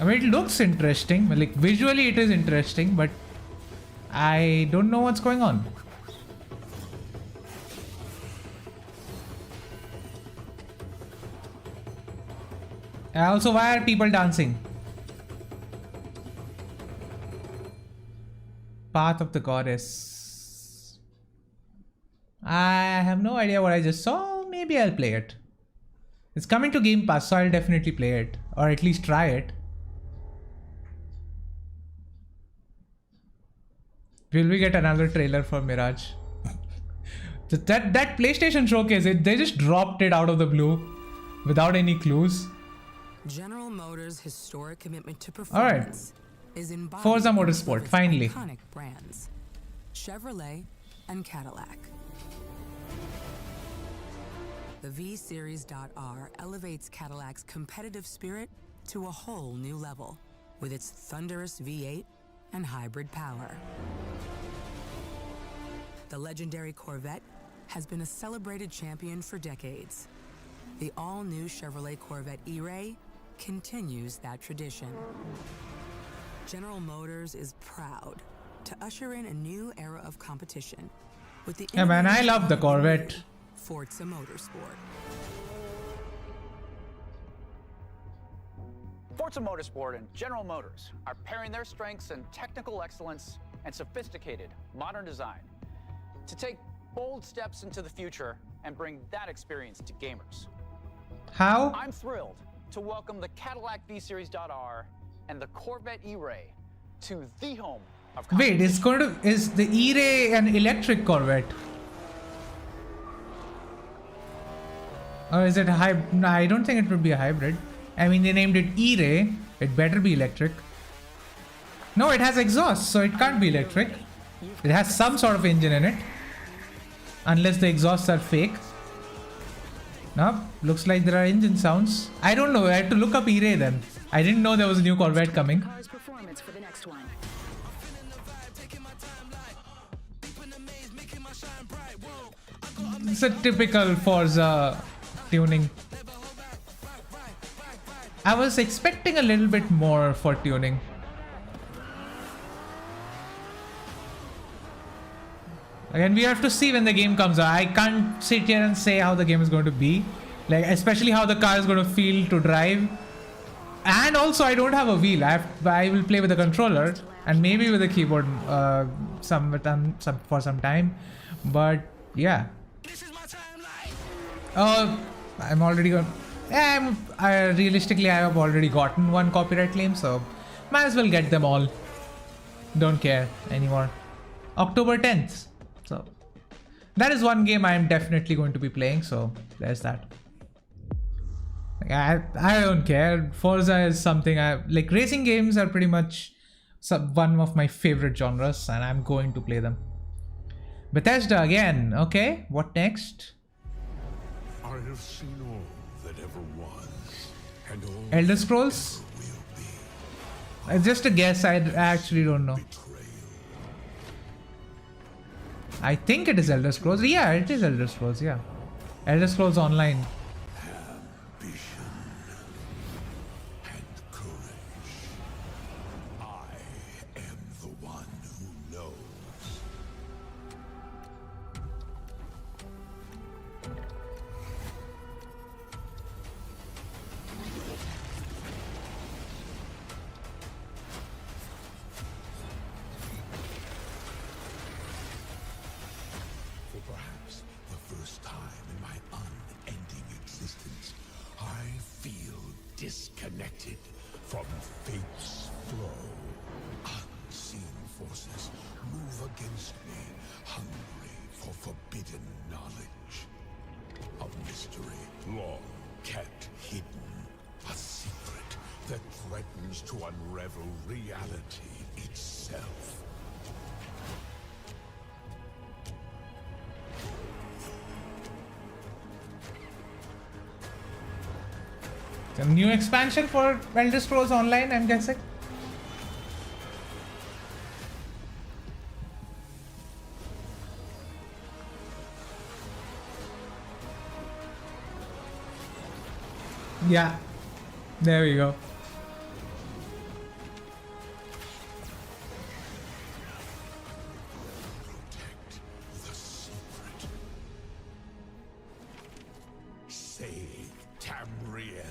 Speaker 1: I mean, it looks interesting. Like, visually it is interesting, but I don't know what's going on. Also, why are people dancing? Path of the Goddess. I have no idea what I just saw. Maybe I'll play it. It's coming to Game Pass, so I'll definitely play it. Or at least try it. Will we get another trailer for Mirage? that PlayStation showcase, they just dropped it out of the blue without any clues.
Speaker 20: General Motors' historic commitment to performance is embodied
Speaker 1: Forza Motorsport,
Speaker 20: its
Speaker 1: finally.
Speaker 20: iconic brands, Chevrolet and Cadillac. The V-Series.R elevates Cadillac's competitive spirit to a whole new level with its thunderous V8 and hybrid power. The legendary Corvette has been a celebrated champion for decades. The all-new Chevrolet Corvette E-Ray continues that tradition. General Motors is proud to usher in a new era of competition with the
Speaker 1: Yeah, man, I love the Corvette.
Speaker 20: Forza Motorsport.
Speaker 21: Forza Motorsport and General Motors are pairing their strengths in technical excellence and sophisticated modern design to take bold steps into the future and bring that experience to gamers.
Speaker 1: How?
Speaker 21: I'm thrilled to welcome the Cadillac V-Series.R and the Corvette E-Ray to the home of...
Speaker 1: Wait, is the E-Ray an electric Corvette? Or is it a hybrid? No, I don't think it would be a hybrid. I mean, they named it E-Ray. It better be electric. No, it has exhaust, so it can't be electric. It has some sort of engine in it. Unless the exhausts are fake. No, looks like there are engine sounds. I don't know. I had to look up E-Ray then. I didn't know there was a new Corvette coming. It's a typical Forza tuning. I was expecting a little bit more for tuning. Again, we have to see when the game comes out. I can't sit here and say how the game is going to be. Like, especially how the car is going to feel to drive. And also, I don't have a wheel. I will play with a controller and maybe with a keyboard for some time. But, yeah. Oh, I'm already gone. Realistically, I have already gotten one copyright claim, so might as well get them all. Don't care anymore. October 10th. So that is one game I am definitely going to be playing. So there's that. I don't care. Forza is something I like. Racing games are pretty much one of my favorite genres, and I'm going to play them. Bethesda again. Okay, what next?
Speaker 12: I have seen all that ever was, and all
Speaker 1: Elder Scrolls? It's just a guess. I actually don't know. I think it is Elder Scrolls. Yeah, it is Elder Scrolls. Yeah, Elder Scrolls Online.
Speaker 12: ambition and courage. I am the one who knows. For perhaps the first time in my unending existence, I feel disconnected from fate's flow. Unseen forces move against me, hungry for forbidden knowledge. A mystery long kept hidden. A secret that threatens to unravel reality itself.
Speaker 1: Some new expansion for Elder Scrolls Online, I'm guessing. Yeah, there we go.
Speaker 12: Protect the secret. Save Tamriel.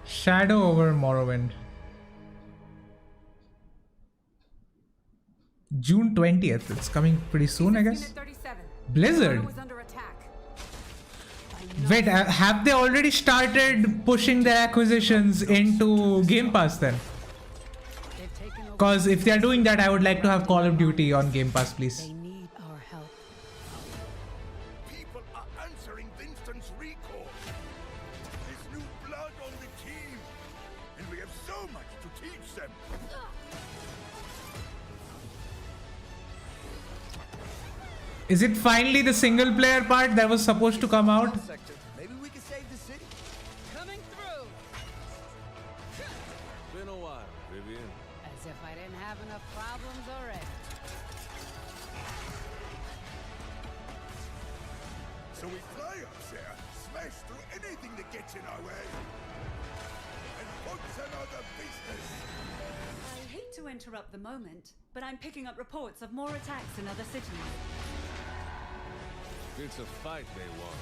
Speaker 1: Shadow over Morrowind. June 20th. It's coming pretty soon, I guess. Blizzard. Wait, have they already started pushing their acquisitions into Game Pass then? Because if they are doing that, I would like to have Call of Duty on Game Pass, please.
Speaker 13: People are answering Winston's recall. There's new blood on the team, and we have so much to teach them.
Speaker 1: Is it finally the single player part that was supposed to come out?
Speaker 13: Maybe we can save the city.
Speaker 8: Coming through.
Speaker 12: Been a while, Vivian.
Speaker 8: As if I didn't have enough problems already.
Speaker 13: So we fly up there, smash through anything that gets in our way, and what's another business?
Speaker 4: I hate to interrupt the moment, but I'm picking up reports of more attacks in other cities.
Speaker 12: It's a fight they want.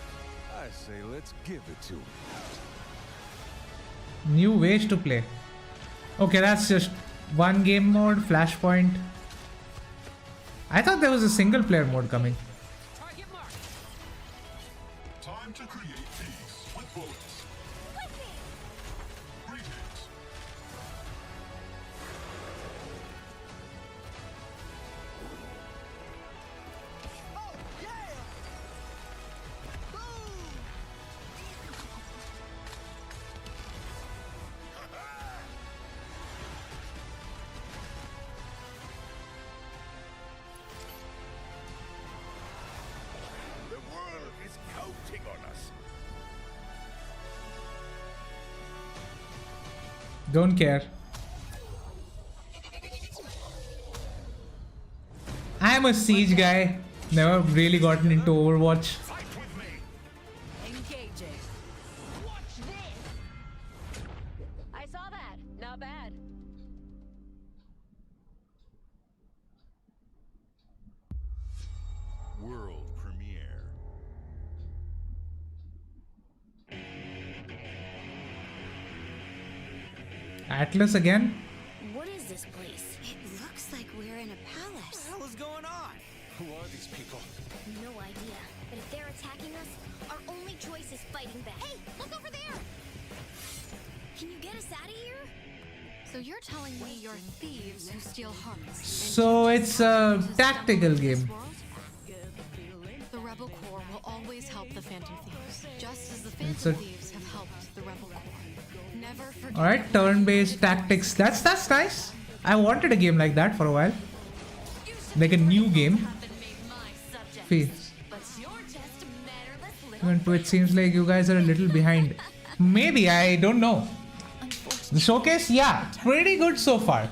Speaker 12: I say let's give it to them.
Speaker 1: New ways to play. Okay, that's just one game mode, Flashpoint. I thought there was a single player mode coming.
Speaker 12: Time to create peace with bullets. Greetings.
Speaker 13: The world is counting on us.
Speaker 1: Don't care. I am a Siege guy. Never really gotten into Overwatch.
Speaker 8: Engaging. Watch this. I saw that. Not bad.
Speaker 12: World premiere.
Speaker 1: Atlas again?
Speaker 18: What is this place? It looks like we're in a palace.
Speaker 14: What the hell is going on? Who are these people?
Speaker 18: No idea. But if they're attacking us, our only choice is fighting back. Hey, look over there! Can you get us out of here?
Speaker 6: So you're telling me you're thieves who steal hearts?
Speaker 1: So it's a tactical game.
Speaker 6: The Rebel Corps will always help the Phantom Thieves, just as the
Speaker 1: It's
Speaker 6: Phantom
Speaker 1: a-
Speaker 6: Thieves have helped the Rebel Corps. Never forget.
Speaker 1: Alright, turn-based tactics. That's nice. I wanted a game like that for a while. Like a new game. Even it seems like you guys are a little behind. Maybe, I don't know. The showcase, yeah, pretty good so far.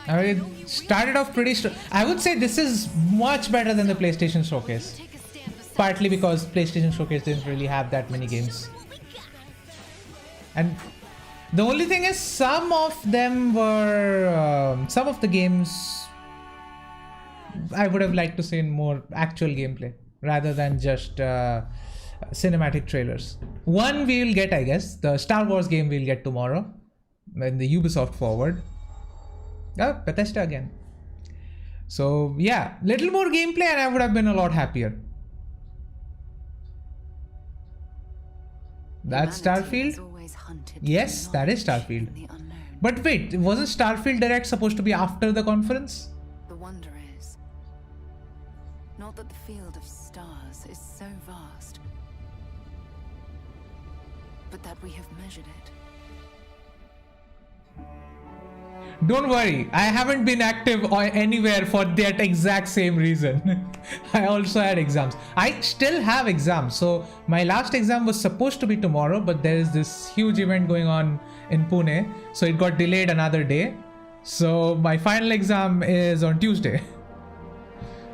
Speaker 1: I mean, it started off pretty strong. I would say this is much better than the PlayStation Showcase. Partly because PlayStation Showcase didn't really have that many games. And the only thing is some of them were... some of the games I would have liked to see in more actual gameplay rather than just cinematic trailers. One we will get, I guess. The Star Wars game we'll get tomorrow in the Ubisoft Forward. Bethesda again. So yeah, little more gameplay and I would have been a lot happier. That's Starfield? Yes, that is Starfield. But wait, wasn't Starfield Direct supposed to be after the conference?
Speaker 6: The wonder is not that the field of stars is so vast, but that we have measured it.
Speaker 1: Don't worry, I haven't been active or anywhere for that exact same reason. I also had exams. I still have exams. So my last exam was supposed to be tomorrow, but there is this huge event going on in Pune. So it got delayed another day. So my final exam is on Tuesday.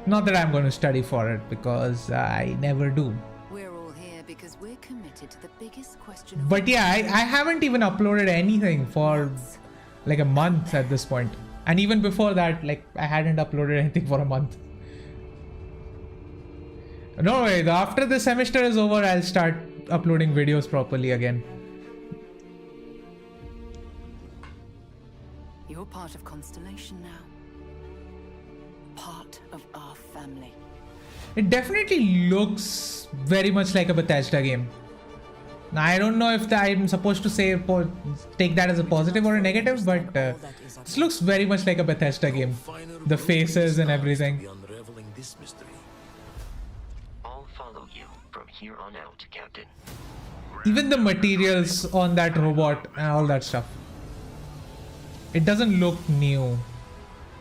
Speaker 1: Not that I'm going to study for it because I never do.
Speaker 6: We're all here because we're committed to the biggest question of
Speaker 1: But yeah, I haven't even uploaded anything for like a month at this point. And even before that, like I hadn't uploaded anything for a month. No way, after the semester is over, I'll start uploading videos properly again.
Speaker 6: You're part of Constellation now. Part of our family.
Speaker 1: It definitely looks very much like a Bethesda game. Now, I don't know if I'm supposed to say take that as a positive or a negative, but this looks very much like a Bethesda game. The faces and everything.
Speaker 22: I'll follow you from here on out, Captain.
Speaker 1: Even the materials on that robot and all that stuff. It doesn't look new.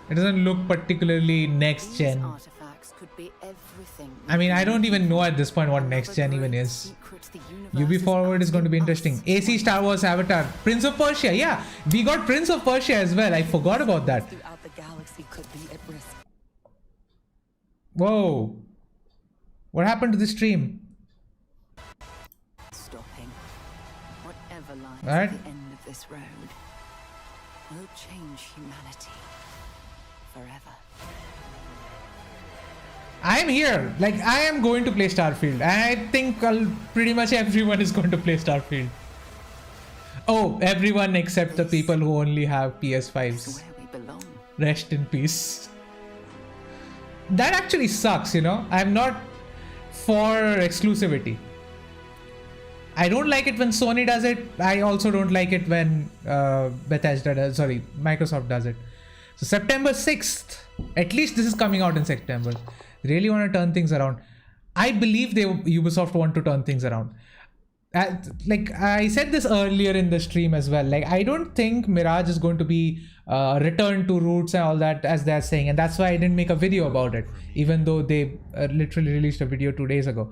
Speaker 1: It doesn't look particularly next gen.
Speaker 6: Artifacts could be everything.
Speaker 1: I mean, I don't even know at this point what next gen even is. UB Forward is going to be interesting. AC Star Wars Avatar. Prince of Persia. Yeah, we got Prince of Persia as well. I forgot about that.
Speaker 6: Throughout the galaxy could be at risk.
Speaker 1: Whoa. What happened to the stream?
Speaker 6: Stopping. Whatever lies
Speaker 1: Alright.
Speaker 6: at the end of this road will change humanity forever.
Speaker 1: I'm here. Like, I am going to play Starfield. I think pretty much everyone is going to play Starfield. Oh, everyone except the people who only have PS5s. Rest in peace. That actually sucks, you know. I'm not for exclusivity. I don't like it when Sony does it. I also don't like it when Microsoft does it. So September 6th, at least this is coming out in September. Really want to turn things around. I believe Ubisoft want to turn things around. Like I said this earlier in the stream as well. Like I don't think Mirage is going to be returned to roots and all that as they're saying, and that's why I didn't make a video about it, even though they literally released a video 2 days ago.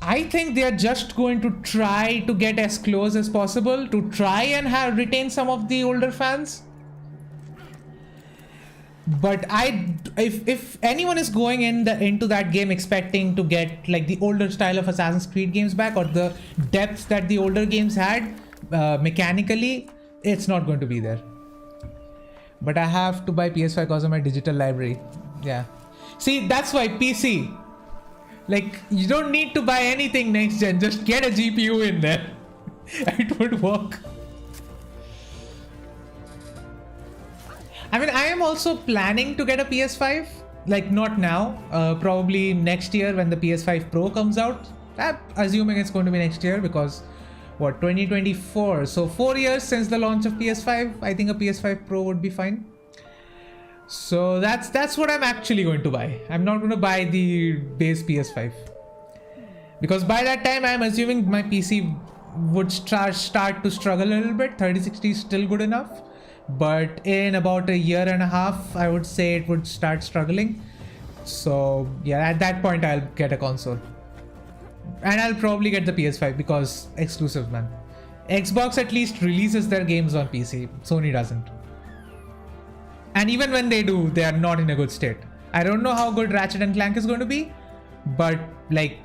Speaker 1: I think they are just going to try to get as close as possible to try and retain some of the older fans. But if anyone is going into that game expecting to get like the older style of Assassin's Creed games back, or the depth that the older games had mechanically, it's not going to be there. But I have to buy PS5 because of my digital library. Yeah. See, that's why PC. Like, you don't need to buy anything next gen. Just get a GPU in there. It would work. I mean, I am also planning to get a PS5. Like, not now. Probably next year when the PS5 Pro comes out. I'm assuming it's going to be next year because, what, 2024. So 4 years since the launch of PS5. I think a PS5 Pro would be fine. So that's what I'm actually going to buy. I'm not going to buy the base PS5. Because by that time, I'm assuming my PC would start to struggle a little bit. 3060 is still good enough. But in about a year and a half, I would say it would start struggling. So yeah, at that point, I'll get a console. And I'll probably get the PS5 because exclusive, man. Xbox at least releases their games on PC. Sony doesn't. And even when they do, they are not in a good state. I don't know how good Ratchet & Clank is going to be, but like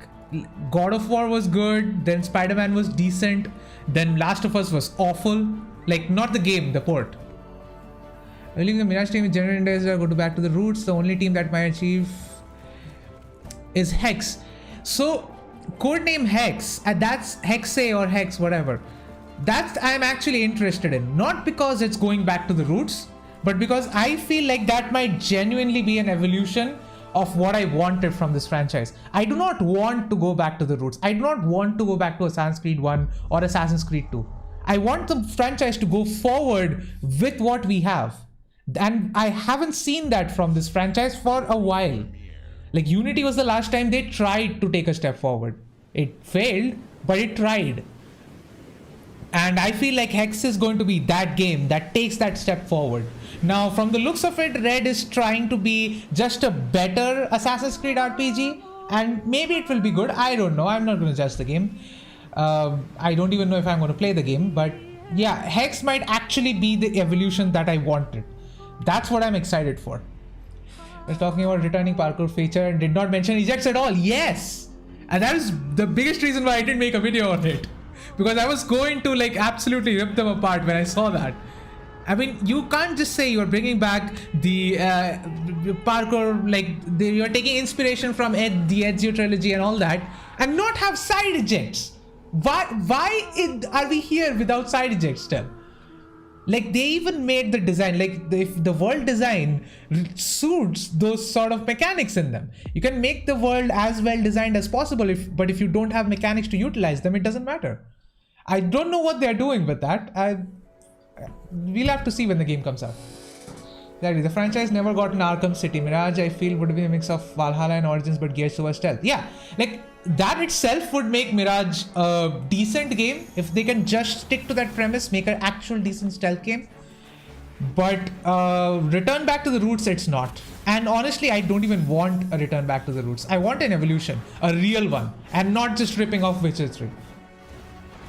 Speaker 1: God of War was good, then Spider-Man was decent, then Last of Us was awful. Like, not the game, the port. I believe the Mirage team is generally go back to the roots. The only team that might achieve is Hex. So, codename Hex, and that's Hexe or Hex, whatever. That's I'm actually interested in. Not because it's going back to the roots, but because I feel like that might genuinely be an evolution of what I wanted from this franchise. I do not want to go back to the roots. I do not want to go back to Assassin's Creed 1 or Assassin's Creed 2. I want the franchise to go forward with what we have. And I haven't seen that from this franchise for a while. Like, Unity was the last time they tried to take a step forward. It failed, but it tried. And I feel like Hex is going to be that game that takes that step forward. Now, from the looks of it, Red is trying to be just a better Assassin's Creed RPG. And maybe it will be good. I don't know. I'm not going to judge the game. I don't even know if I'm going to play the game. But yeah, Hex might actually be the evolution that I wanted. That's what I'm excited for. We're talking about returning parkour feature and did not mention ejects at all. Yes! And that is the biggest reason why I didn't make a video on it. Because I was going to like absolutely rip them apart when I saw that. I mean, you can't just say you're bringing back the parkour, like you're taking inspiration from the Ezio trilogy and all that, and not have side ejects. Why are we here without side ejects still? Like, they even made the design, like if the world design suits those sort of mechanics in them. You can make the world as well designed as possible, but if you don't have mechanics to utilize them, it doesn't matter. I don't know what they're doing with that. We'll have to see when the game comes out. Exactly. The franchise never got an Arkham City. Mirage, I feel, would be a mix of Valhalla and Origins, but geared towards stealth. Yeah, like that itself would make Mirage a decent game if they can just stick to that premise, make an actual decent stealth game. But return back to the roots, it's not. And honestly, I don't even want a return back to the roots. I want an evolution, a real one, and not just ripping off Witcher 3.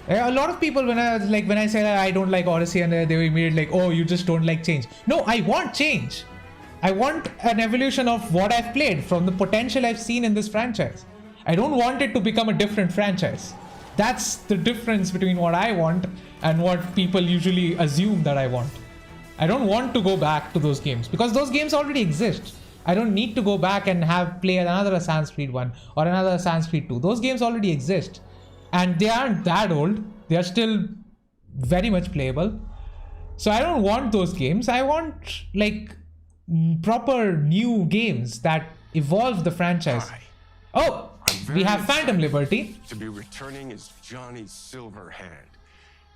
Speaker 1: A lot of people, when I say that I don't like Odyssey, and they were immediately like, oh, you just don't like change. No, I want change. I want an evolution of what I've played from the potential I've seen in this franchise. I don't want it to become a different franchise. That's the difference between what I want and what people usually assume that I want. I don't want to go back to those games because those games already exist. I don't need to go back and play another Assassin's Creed 1 or another Assassin's Creed 2. Those games already exist. And they aren't that old. They are still very much playable. So I don't want those games. I want like proper new games that evolve the franchise. Oh, we have Phantom Liberty.
Speaker 3: To be returning as Johnny Silverhand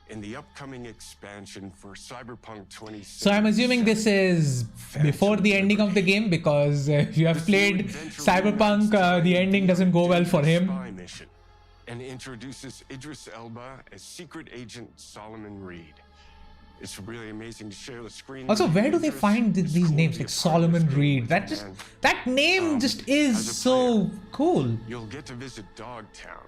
Speaker 3: in the upcoming expansion for Cyberpunk 2077.
Speaker 1: So I'm assuming this is before the ending of the game, because if you have played Cyberpunk, the ending doesn't go well for him.
Speaker 3: Mission, and introduces Idris Elba as Secret Agent Solomon Reed. It's really amazing to share the screen.
Speaker 1: Also, where do they find these names like Solomon Reed? That name just is so cool.
Speaker 3: You'll get to visit Dogtown,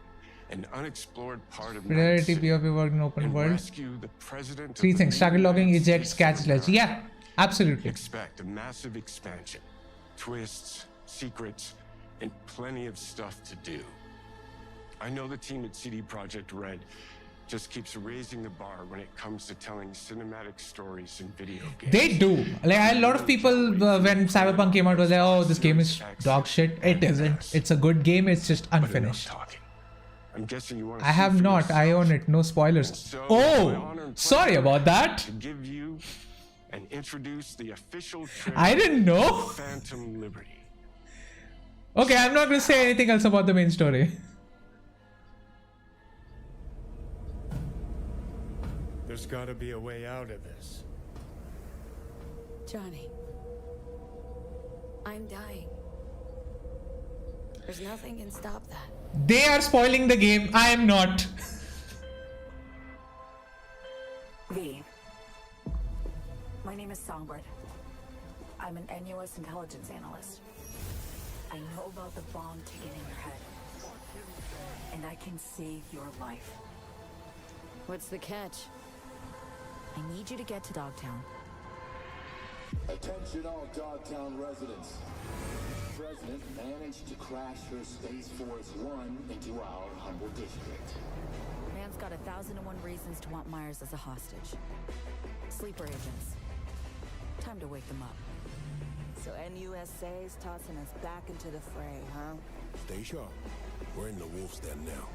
Speaker 3: an unexplored part of
Speaker 1: Fidelity, POV work in open world.
Speaker 3: rescue the president.
Speaker 1: Three things: target logging, eject, catch, sledge. Yeah, absolutely.
Speaker 3: Expect a massive expansion, twists, secrets, and plenty of stuff to do. I know the team at CD Projekt Red just keeps raising the bar when it comes to telling cinematic stories in video games.
Speaker 1: They do. Like a lot of people, when Cyberpunk came out, was like, "Oh, this game is dog shit." It isn't. It's a good game. It's just unfinished.
Speaker 3: I'm guessing you want
Speaker 1: I have not. I own it. No spoilers. Oh, sorry about that.
Speaker 3: To give you and introduce the official
Speaker 1: I didn't know.
Speaker 3: Phantom Liberty.
Speaker 1: Okay, I'm not going to say anything else about the main story.
Speaker 7: There's gotta be a way out of this.
Speaker 6: Johnny, I'm dying. There's nothing can stop that.
Speaker 1: They are spoiling the game. I am not.
Speaker 6: V. My name is Songbird. I'm an NUS intelligence analyst. I know about the bomb ticket in your head. And I can save your life. What's the catch? I need you to get to Dogtown.
Speaker 23: Attention all Dogtown residents. The President managed to crash her Space Force One into our humble district.
Speaker 6: Man's got 1,001 reasons to want Myers as a hostage. Sleeper agents. Time to wake them up. So NUSA's tossing us back into the fray, huh?
Speaker 12: Stay sharp. We're in the wolf's den now.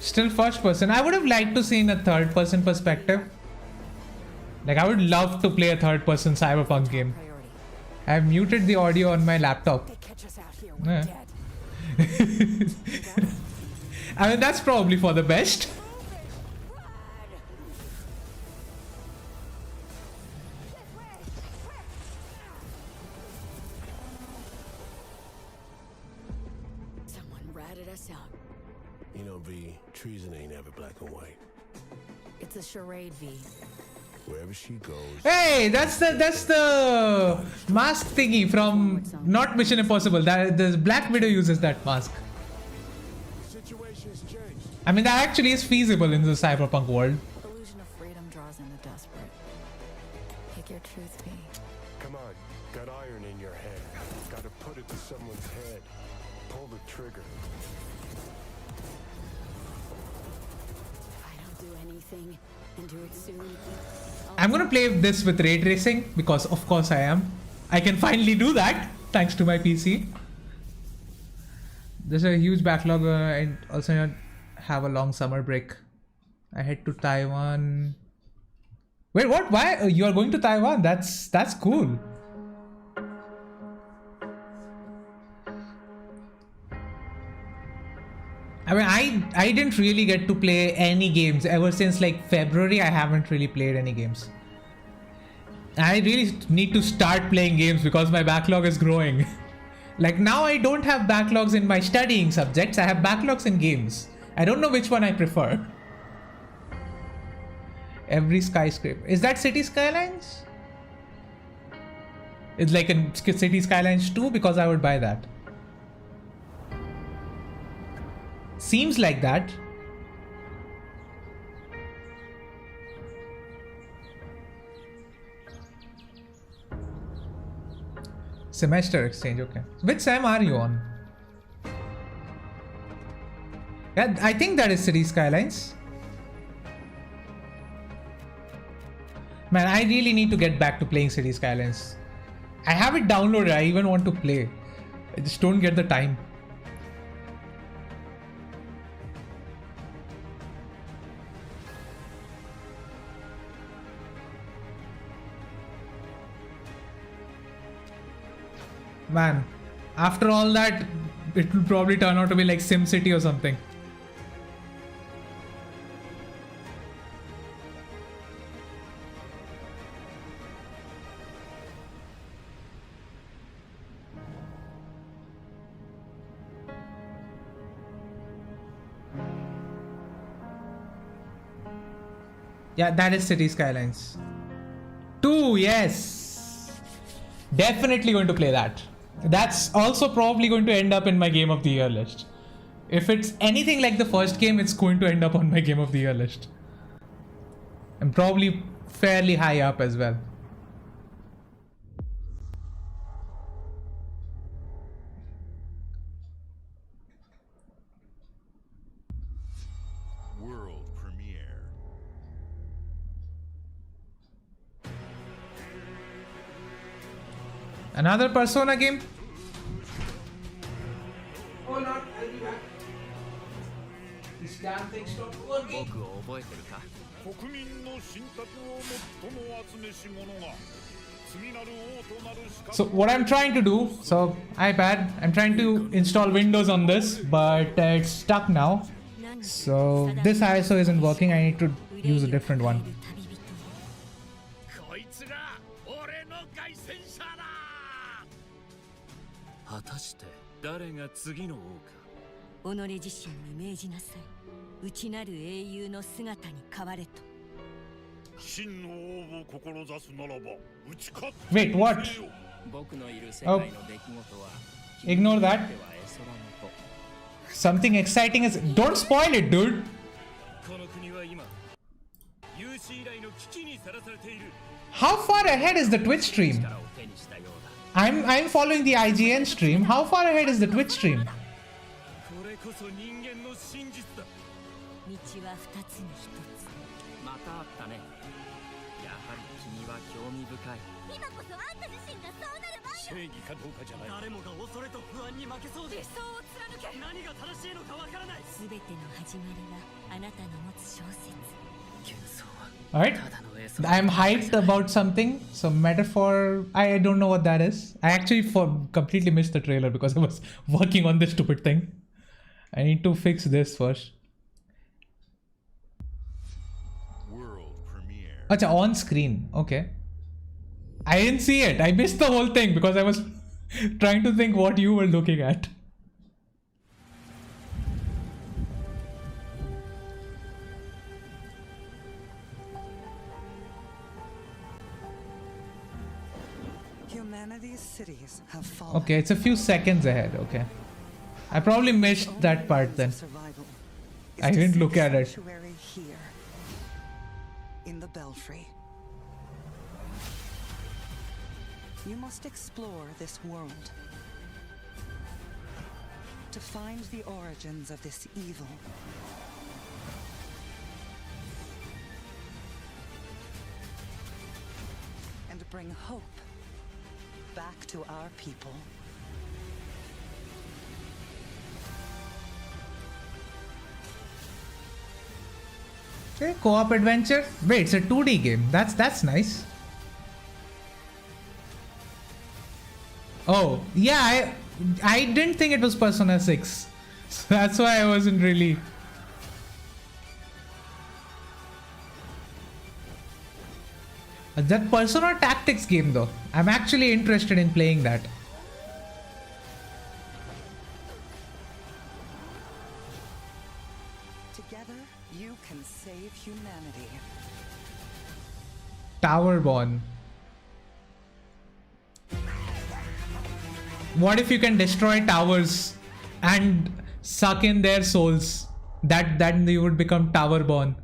Speaker 1: Still first person. I would have liked to see in a third person perspective. Like, I would love to play a third person Cyberpunk game. I've muted the audio on my laptop. Yeah. I mean, that's probably for the best.
Speaker 6: Someone ratted us out.
Speaker 12: You know, V, treason ain't ever black and white.
Speaker 6: It's a charade, V.
Speaker 12: Wherever she goes.
Speaker 1: Hey, that's the mask thingy from not Mission Impossible. That the Black Widow uses that mask.
Speaker 12: Situation's changed.
Speaker 1: I mean, that actually is feasible in the Cyberpunk world.
Speaker 6: Illusion of freedom draws in the desperate. Pick your truth, V.
Speaker 12: Come on, got iron in your hand. Gotta put it to someone's head. Pull the trigger.
Speaker 6: If I don't do anything and do it soon,
Speaker 1: I'm gonna play this with ray tracing because of course I am. I can finally do that thanks to my PC. There's a huge backlog and also have a long summer break. I head to Taiwan. Wait, what? Why? You are going to Taiwan? That's cool. I mean, I didn't really get to play any games ever since like February. I haven't really played any games. I really need to start playing games because my backlog is growing. Like now I don't have backlogs in my studying subjects. I have backlogs in games. I don't know which one I prefer. Every skyscraper. Is that City Skylines? It's like in City Skylines 2 because I would buy that. Seems like that. Semester exchange, okay. Which SEM are you on? Yeah, I think that is City Skylines. Man, I really need to get back to playing City Skylines. I have it downloaded, I even want to play. I just don't get the time. Man, after all that, it will probably turn out to be like SimCity or something. Yeah, that is City Skylines 2, yes. Definitely going to play that. That's also probably going to end up in my Game of the Year list. If it's anything like the first game, it's going to end up on my Game of the Year list. And probably fairly high up as well.
Speaker 2: World premiere.
Speaker 1: Another Persona game?
Speaker 5: Hold on, I'll be back. This damn thing stopped working.
Speaker 1: So what I'm trying to do, so iPad, I'm trying to install Windows on this, but it's stuck now. So this ISO isn't working, I need to use a different one. Wait, what? Oh, ignore that. Something exciting is... Don't spoil it, dude! How far ahead is the Twitch stream? I'm following the IGN stream. How far ahead is the Twitch stream? Alright, I'm hyped about something. So metaphor, I don't know what that is. I actually completely missed the trailer because I was working on this stupid thing. I need to fix this first.
Speaker 2: World premiere.
Speaker 1: Acha, on screen, okay. I didn't see it. I missed the whole thing because I was trying to think what you were looking at.
Speaker 9: Humanity's cities have fallen.
Speaker 1: Okay, it's a few seconds ahead, okay. I probably missed that part then. I didn't look at it.
Speaker 9: Sanctuary here, in the Belfry. You must explore this world to find the origins of this evil. And bring hope back to our people.
Speaker 1: Okay, co-op adventure. Wait, it's a 2D game. That's nice. Oh, yeah, I didn't think it was Persona 6. So that's why I wasn't really... That Persona Tactics game though, I'm actually interested in playing that.
Speaker 9: Together, you can save humanity.
Speaker 1: Towerborn. What if you can destroy towers and suck in their souls? That you would become Towerborn.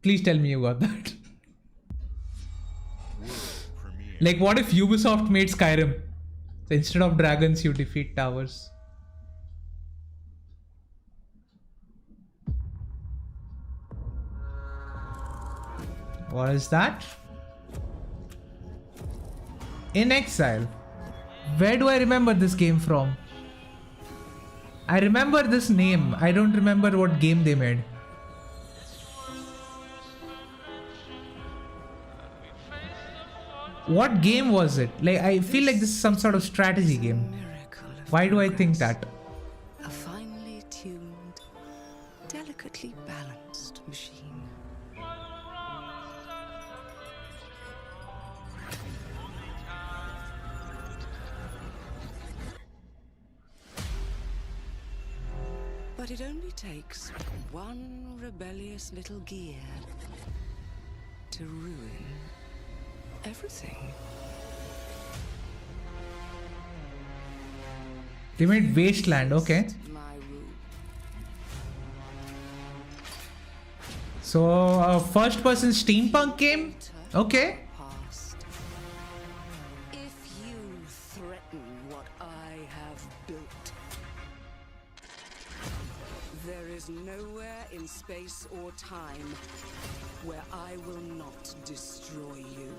Speaker 1: Please tell me you got that. Like what if Ubisoft made Skyrim? So instead of dragons you defeat towers. What is that? In Exile. Where do I remember this game from? I remember this name. I don't remember what game they made. What game was it? Like, I feel like this is some sort of strategy game. Why do I think that?
Speaker 9: A finely tuned, delicately balanced machine. But it only takes one rebellious little gear to ruin everything.
Speaker 1: They made Wasteland, okay. So, a first-person steampunk game? Okay.
Speaker 9: If you threaten what I have built, there is nowhere in space or time where I will not destroy you.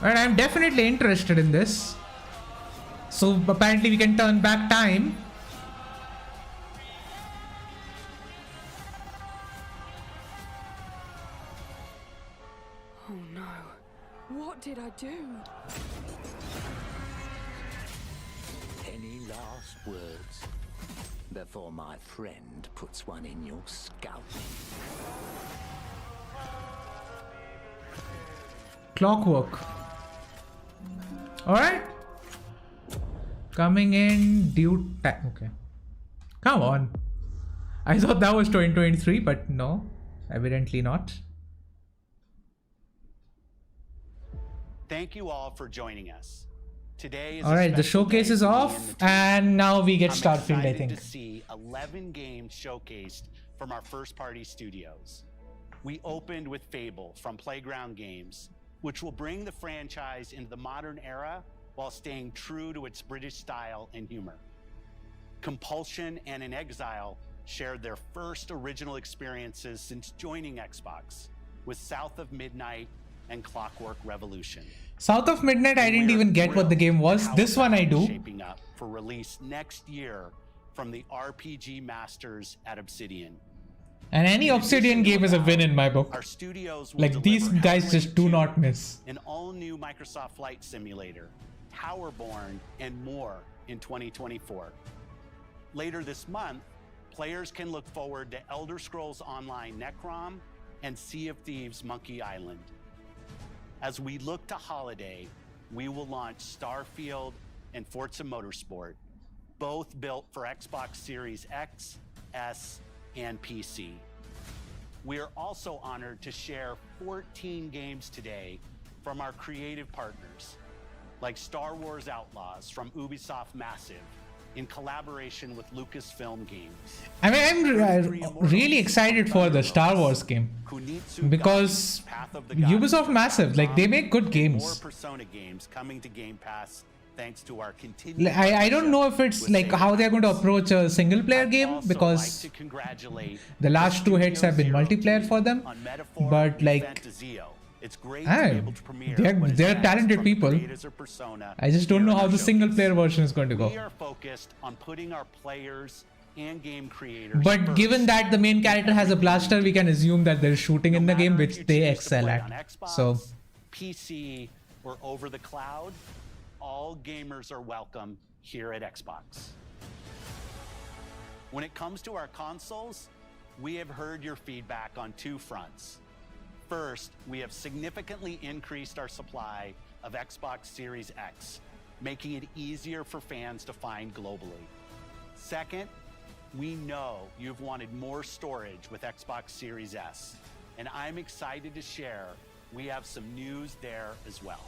Speaker 1: And I'm definitely interested in this. So apparently we can turn back time.
Speaker 10: Oh no. What did I do?
Speaker 11: Any last words before my friend puts one in your scalp?
Speaker 1: Clockwork. Alright. Coming in due time. Okay. Come on. I thought that was 2023, but no. Evidently not.
Speaker 15: Thank you all for joining us. Today is
Speaker 1: Alright, the showcase is off, and now we get Starfield, I think.
Speaker 15: To see 11 games showcased from our first-party studios. We opened with Fable from Playground Games, which will bring the franchise into the modern era while staying true to its British style and humor. Compulsion and In Exile shared their first original experiences since joining Xbox with South of Midnight and Clockwork Revolution.
Speaker 1: South of Midnight, I didn't even get what the game was. This one I do.
Speaker 15: Shaping up for release next year from the RPG masters at Obsidian.
Speaker 1: And any Obsidian game is a win in my book.
Speaker 15: Our studios will
Speaker 1: Like, these guys just do not miss.
Speaker 15: An all-new Microsoft Flight Simulator, Towerborn, and more in 2024. Later this month, players can look forward to Elder Scrolls Online Necrom and Sea of Thieves Monkey Island. As we look to holiday, we will launch Starfield and Forza Motorsport, both built for Xbox Series X, S, and PC. We are also honored to share 14 games today from our creative partners, like Star Wars Outlaws from Ubisoft Massive, in collaboration with Lucasfilm Games.
Speaker 1: I mean, I'm really excited for the Star Wars game because Ubisoft Massive, like, they make good
Speaker 15: More
Speaker 1: games.
Speaker 15: Persona games coming to Game Pass thanks to our continued
Speaker 1: I don't know if it's like how they're going to approach a single player game, because the last two hits have been multiplayer for them, but like, they're talented people. I just don't know how the single player version is going to go.
Speaker 15: We are focused on putting our players and game creators
Speaker 1: But
Speaker 15: first.
Speaker 1: given that the main character has a blaster, we can assume that there's shooting in the game, which they excel at. So
Speaker 15: PC or over the cloud, all gamers are welcome here at Xbox. When it comes to our consoles, we have heard your feedback on two fronts. First, we have significantly increased our supply of Xbox Series X, making it easier for fans to find globally. Second, we know you've wanted more storage with Xbox Series S, and I'm excited to share we have some news there as well.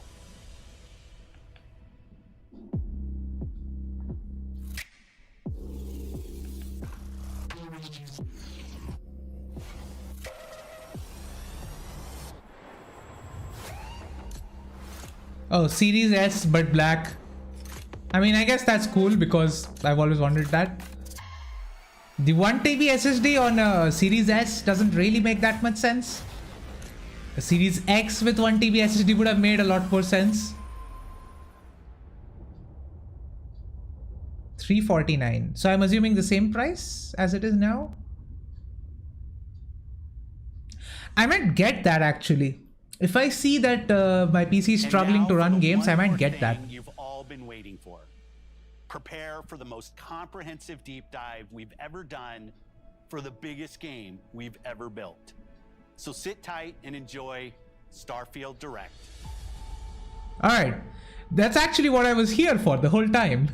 Speaker 1: oh, Series S but black. I mean, I guess that's cool because I've always wanted that. The 1 TB SSD on a Series S doesn't really make that much sense. A Series X with 1 TB SSD would have made a lot more sense. $349. So I'm assuming the same price as it is now. I might get that actually. If I see that my PC is struggling to run games, I might get that.
Speaker 15: You've all been waiting for. Prepare for the most comprehensive deep dive we've ever done for the biggest game we've ever built. So sit tight and enjoy Starfield Direct.
Speaker 1: All right, that's actually what I was here for the whole time.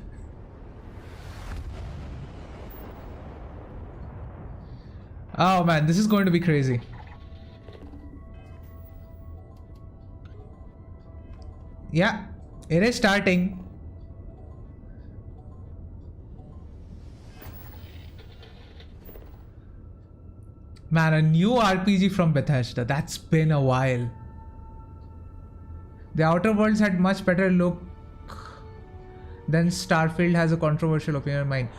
Speaker 1: Oh man, this is going to be crazy. Yeah, it is starting. Man, a new RPG from Bethesda. That's been a while. The Outer Worlds had much better look than Starfield, has a controversial opinion of mine.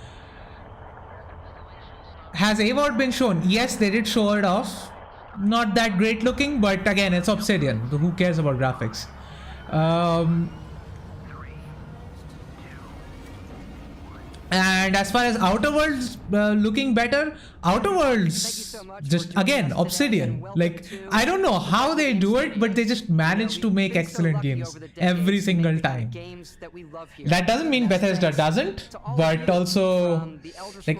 Speaker 1: Has AWOD been shown? Yes, they did show it off. Not that great looking, but again, it's Obsidian. So who cares about graphics? And as far as Outer Worlds looking better, Outer Worlds just again Obsidian. Like, I don't know how they do it, but they just manage to make excellent games every single time. That doesn't mean Bethesda doesn't, but also like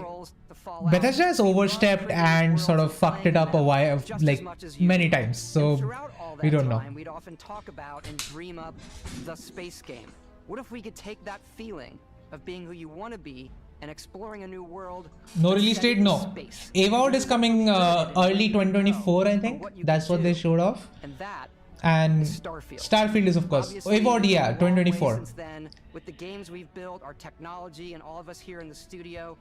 Speaker 1: Bethesda has overstepped and sort of fucked it up a while, like many times. So we don't know.
Speaker 16: We'd often talk about and dream up the space game. What if we could take that feeling of being who you want to be and exploring a new world?
Speaker 1: No release date, no. AWOD is coming early 2024, I think. That's what they showed off. And Starfield is, of course. AWOD, yeah, 2024.
Speaker 16: Since then, with the games we've built, our technology, and all of us here in the studio,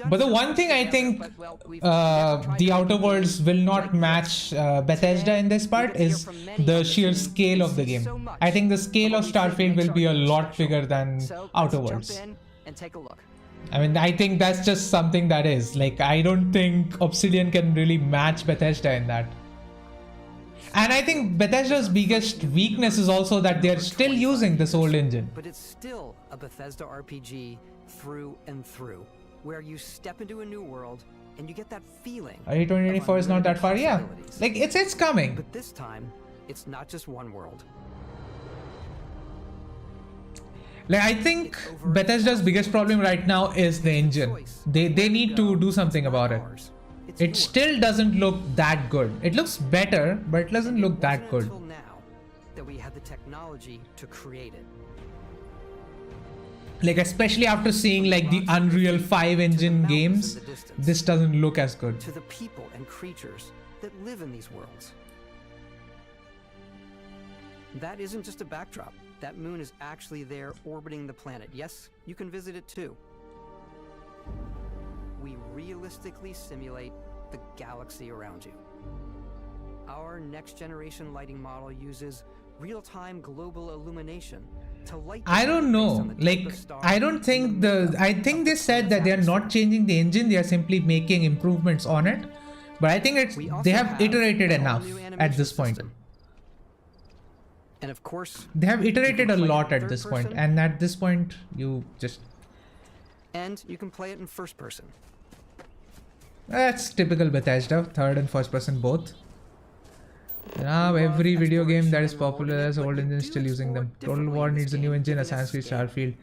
Speaker 1: but the one thing I think the Outer Worlds will not match Bethesda in this part is the sheer scale of the game. I think the scale of Starfield will be a lot bigger than Outer Worlds. I mean, I think that's just something that is. Like, I don't think Obsidian can really match Bethesda in that. And I think Bethesda's biggest weakness is also that they're still using this old engine.
Speaker 16: But it's still a Bethesda RPG through and through, where you step into a new world and you get that feeling.
Speaker 1: 2024 is not that far, yeah. Like, it's coming.
Speaker 16: But this time, it's not just one world.
Speaker 1: Like, I think Bethesda's biggest problem right now is the engine. They need to do something about it. It still doesn't look that good. It looks better, but it doesn't look that good.
Speaker 16: Until now that we had the technology to create it.
Speaker 1: Like, especially after seeing like the Unreal 5 engine games, this doesn't look as good.
Speaker 16: To the people and creatures that live in these worlds. That isn't just a backdrop. That moon is actually there orbiting the planet. Yes, you can visit it too. We realistically simulate the galaxy around you. Our next generation lighting model uses real-time global illumination to light.
Speaker 1: I don't know. Like, I don't think I think they said that they are not changing the engine. They are simply making improvements on it. But I think they have iterated enough at this point.
Speaker 16: And of course,
Speaker 1: they have iterated a lot at this point. And at this point, you just...
Speaker 16: And you can play it in first person.
Speaker 1: That's typical Bethesda, third and first person both. Now every video game that is popular as old engines still using them. Total War needs a new engine, Assassin's Creed, Starfield.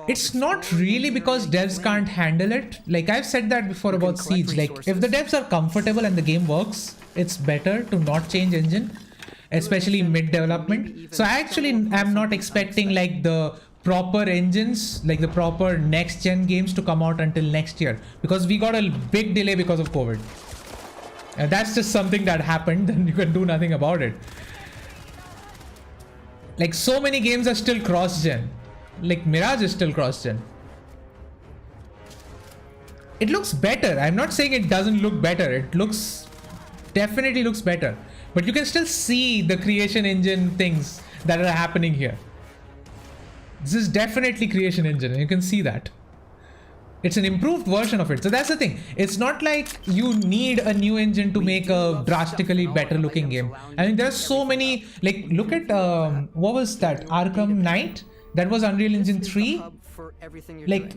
Speaker 1: It's not really because devs can't handle it. Like, I've said that before about Siege. Like, if the devs are comfortable and the game works, it's better to not change engine, especially mid-development. So I actually am not expecting like the proper engines, like the proper next-gen games to come out until next year, because we got a big delay because of COVID. And that's just something that happened, and you can do nothing about it. Like, so many games are still cross-gen. Like, Mirage is still cross-gen. It looks better. I'm not saying it doesn't look better. It looks... definitely looks better. But you can still see the creation engine things that are happening here. This is definitely creation engine, and you can see that. It's an improved version of it. So that's the thing. It's not like you need a new engine to make a drastically better looking game. I mean, there are so many, like, look at, what was that? Arkham Knight? that was Unreal Engine 3. Like,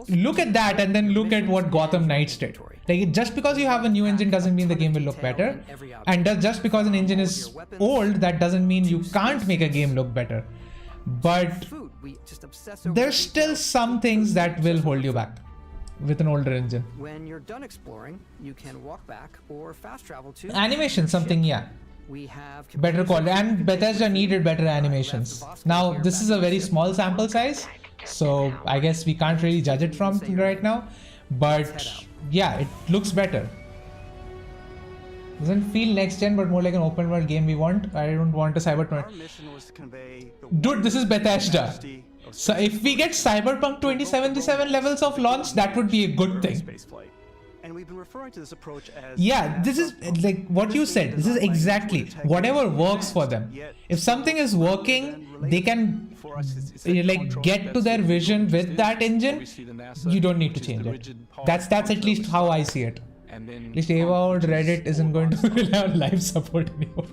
Speaker 1: look at that and then look at what Gotham Knights did. Like, just because you have a new engine doesn't mean the game will look better. And just because an engine is old, that doesn't mean you can't make a game look better. But there's still some things that will hold you back with an older engine.
Speaker 16: When you're done exploring, you can walk back or fast travel to
Speaker 1: Animation, something, yeah.
Speaker 16: We have
Speaker 1: Better quality, and Bethesda needed better animations. Now, this is a very small sample size, so I guess we can't really judge it from right now. But yeah, it looks better. Doesn't feel next gen, but more like an open world game we want. I don't want a Cyberpunk. Dude, this is Bethesda. So if we get Cyberpunk 2077 levels of launch, that would be a good thing.
Speaker 17: And we've been referring to this approach as
Speaker 1: yeah, this is like what you said. This is exactly whatever works for them. If something is working, they can like get to their vision with that engine. You don't need to change it. That's at least how I see it. At least Avowed Reddit isn't going to rely on live support anymore.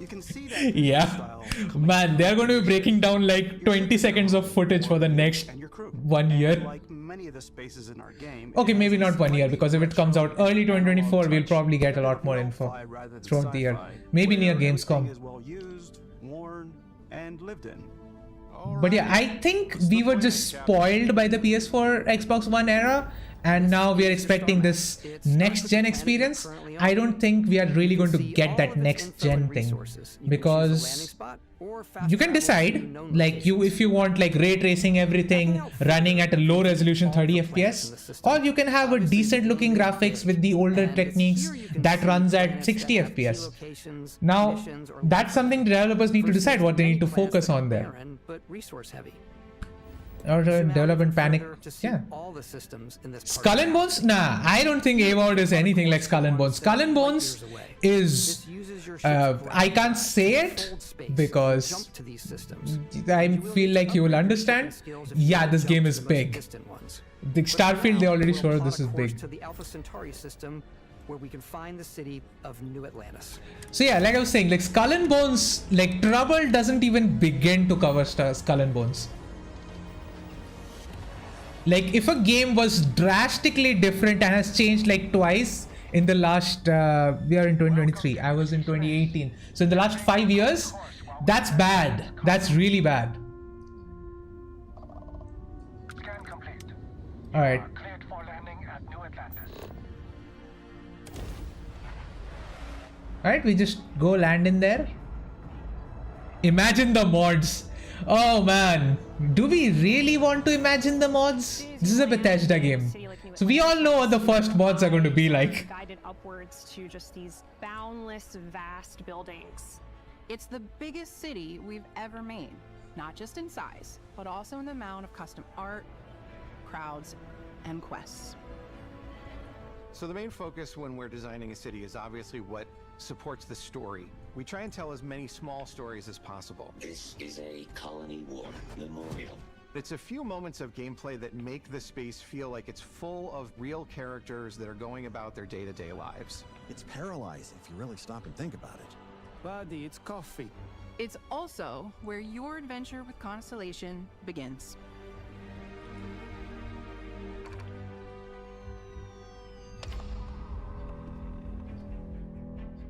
Speaker 1: Yeah, man, they're going to be breaking down like 20 seconds of footage for the next 1 year. Okay, maybe not 1 year, because if it comes out early 2024, we'll probably get a lot more info throughout the year. Maybe near Gamescom. But yeah, I think we were just spoiled by the PS4 Xbox One era. And now we are expecting this next gen experience. I don't think we are really going to get that next gen thing, because you can decide, like, if you want like ray tracing everything running at a low resolution 30 FPS, or you can have a decent looking graphics with the older techniques that runs at 60 FPS. Now that's something developers need to decide what they need to focus on there. Or development panic. Yeah. Skull and Bones? Nah, I don't think Avowed is anything like Skull and Bones. Skull and Bones is... I can't say it because I feel like you will understand. Yeah, this game is big. The Starfield, they already showed this is big.
Speaker 16: Where we can find the city of New Atlantis.
Speaker 1: So yeah, like I was saying, like Skull and Bones, like Trouble doesn't even begin to cover Skull and Bones. Like, if a game was drastically different and has changed like twice in the last, we are in 2023, I was in 2018. So in the last 5 years, that's bad. That's really bad. Alright. Alright, we just go land in there. Imagine the mods. Oh man, do we really want to imagine the mods? This is a Bethesda game, so we all know what the first mods are going to be like.
Speaker 19: Guided upwards to just these boundless, vast buildings. It's the biggest city we've ever made, not just in size, but also in the amount of custom art, crowds, and quests.
Speaker 20: So the main focus when we're designing a city is obviously what supports the story. We try and tell as many small stories as possible.
Speaker 22: This is a Colony War memorial.
Speaker 20: It's a few moments of gameplay that make the space feel like it's full of real characters that are going about their day-to-day lives.
Speaker 24: It's paralyzing if you really stop and think about it.
Speaker 20: Buddy, it's coffee.
Speaker 19: It's also where your adventure with Constellation begins.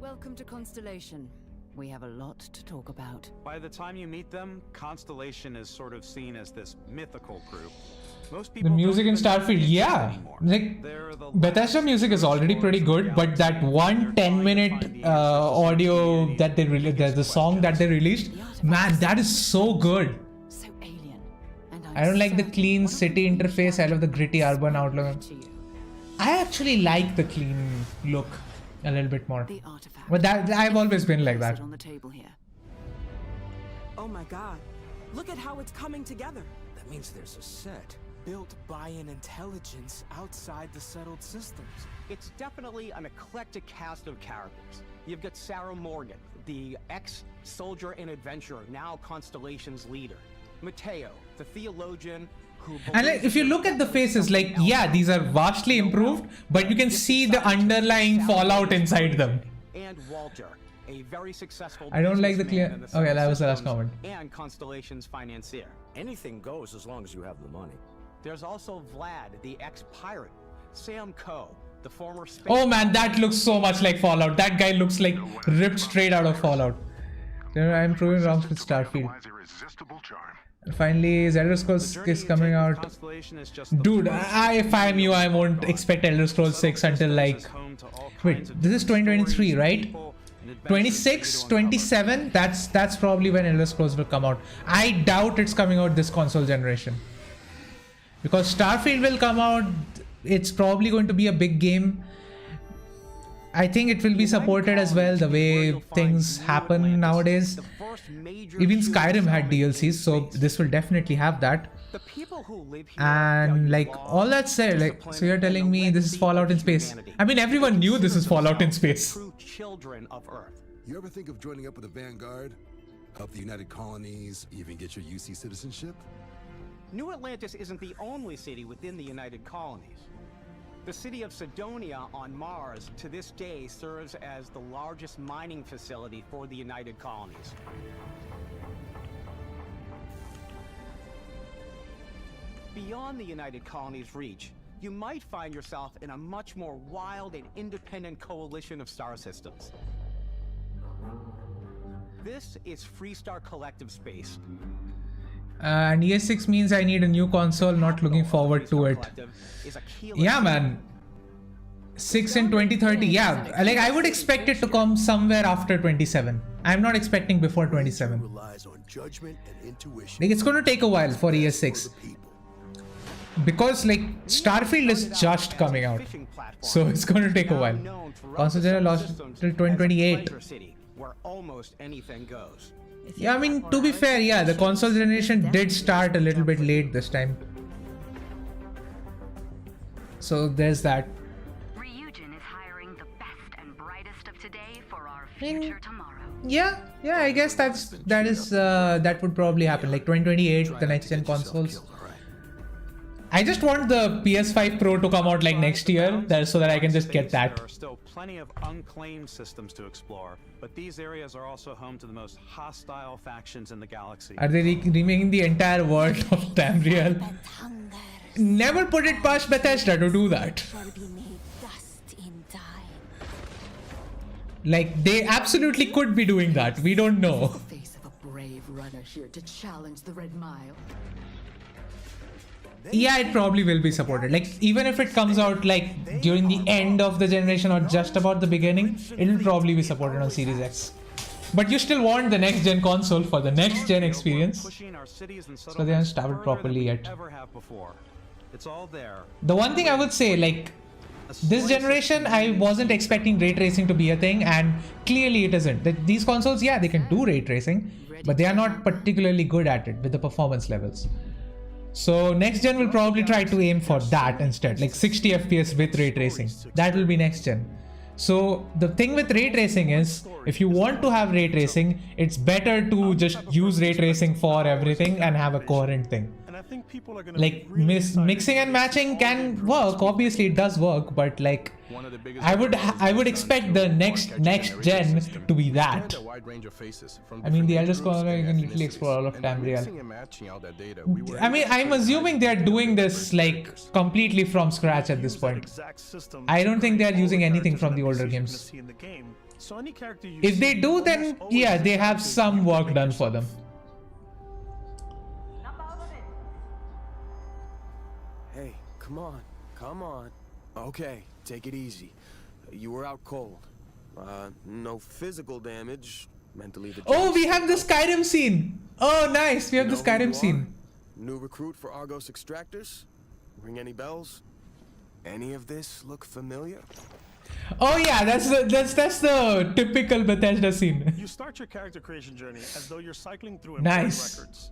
Speaker 25: Welcome to Constellation. We have a lot to talk about.
Speaker 26: By the time you meet them, Constellation is sort of seen as this mythical group. Most people
Speaker 1: the music in Starfield, yeah. Like, Bethesda music is already pretty good, but that one 10-minute audio that they released, the song that they released, man, that is so good.
Speaker 25: So alien. And
Speaker 1: I don't like the clean city interface. I love the gritty urban outlook. I actually like the clean look a little bit more. But that I've always been like that.
Speaker 25: On the table here.
Speaker 27: Oh my god. Look at how it's coming together. That means there's a set built by an intelligence outside the settled systems.
Speaker 28: It's definitely an eclectic cast of characters. You've got Sarah Morgan, the ex-soldier and adventurer, now Constellation's leader. Mateo, the theologian who...
Speaker 1: And like, if you look at the faces, like, yeah, these are vastly improved, but you can see the underlying fallout inside them.
Speaker 28: And Walter, a very successful...
Speaker 1: I don't like the clear... Okay, that was the last comment.
Speaker 28: And Constellation's financier.
Speaker 27: Anything goes as long as you have the money.
Speaker 28: There's also Vlad, the ex-pirate. Sam Coe, the former space...
Speaker 1: Oh man, that looks so much like Fallout. That guy looks like ripped straight out of Fallout. I'm proving wrong with Starfield. And finally, Elder Scrolls is coming out. Dude, if I'm you, I won't expect Elder Scrolls 6 until like... Wait, this is 2023, right? 26, 27, that's probably when Elder Scrolls will come out. I doubt it's coming out this console generation. Because Starfield will come out, it's probably going to be a big game. I think it will be supported as well, the way things happen nowadays. Even Skyrim had DLCs, so this will definitely have that. And like all that said, like, so you're telling me this is Fallout in space? I mean, everyone knew this is Fallout in space.
Speaker 28: Children of Earth.
Speaker 3: You ever think of joining up with the Vanguard? Help the United Colonies, even get your UC citizenship?
Speaker 28: New Atlantis isn't the only city within the United Colonies. The city of Sidonia on Mars to this day serves as the largest mining facility for the United Colonies. Beyond the United Colonies' reach, you might find yourself in a much more wild and independent coalition of star systems. This is Freestar Collective Space.
Speaker 1: And ES6 means I need a new console, not looking forward to it. Yeah, man. 6 in 2030, yeah. Like, I would expect it to come somewhere after 27. I'm not expecting before 27. Like, it's going to take a while for ES6. Because, like, Starfield is just coming out. So, it's going to take a while. Console generation lost till 2028.
Speaker 28: Where almost anything goes.
Speaker 1: Yeah, I mean, to be fair, yeah, the console generation did start a little bit late this time. So there's that.
Speaker 4: Ryujin is hiring the best and brightest of today for our future tomorrow.
Speaker 1: Yeah, I guess that would probably happen. Like 2028, the next gen consoles. I just want the PS5 Pro to come out like next year, so that I can just get that.
Speaker 26: There are still plenty of unclaimed systems to explore, but these areas are also home to the most hostile factions in the galaxy.
Speaker 1: Are they remaking the entire world of Tamriel? Never put it past Bethesda to do that. Like, they absolutely could be doing that. We don't know.
Speaker 6: Face of a brave runner here to challenge the Red Mile.
Speaker 1: Yeah, it probably will be supported. Like, even if it comes out like during the end of the generation or just about the beginning, it'll probably be supported on Series X. But you still want the next gen console for the next gen experience. So they haven't started properly yet. The one thing I would say, like, this generation, I wasn't expecting ray tracing to be a thing, and clearly it isn't. These consoles, yeah, they can do ray tracing, but they are not particularly good at it with the performance levels. So next gen will probably try to aim for that instead, like 60 FPS with ray tracing. That will be next gen. So the thing with ray tracing is, if you want to have ray tracing, it's better to just use ray tracing for everything and have a coherent thing. Like, mixing and matching can work, obviously it does work, but like, I would expect the next gen to be that. I mean, the Elder Scrolls can literally explore all of Tamriel. I mean, I'm assuming they're doing this like completely from scratch at this point. I don't think they're using anything from the older games. If they do, then yeah, they have some work done for them.
Speaker 27: Hey, come on. Okay, take it easy. You were out cold. No physical damage. Mentally.
Speaker 1: Oh, we have the Skyrim scene. Oh, nice. We have the Skyrim scene.
Speaker 27: New recruit for Argos Extractors? Ring any bells? Any of this look familiar?
Speaker 1: Oh yeah, that's the typical Bethesda scene.
Speaker 7: You start your character creation journey as though you're cycling through
Speaker 1: nice.
Speaker 7: records.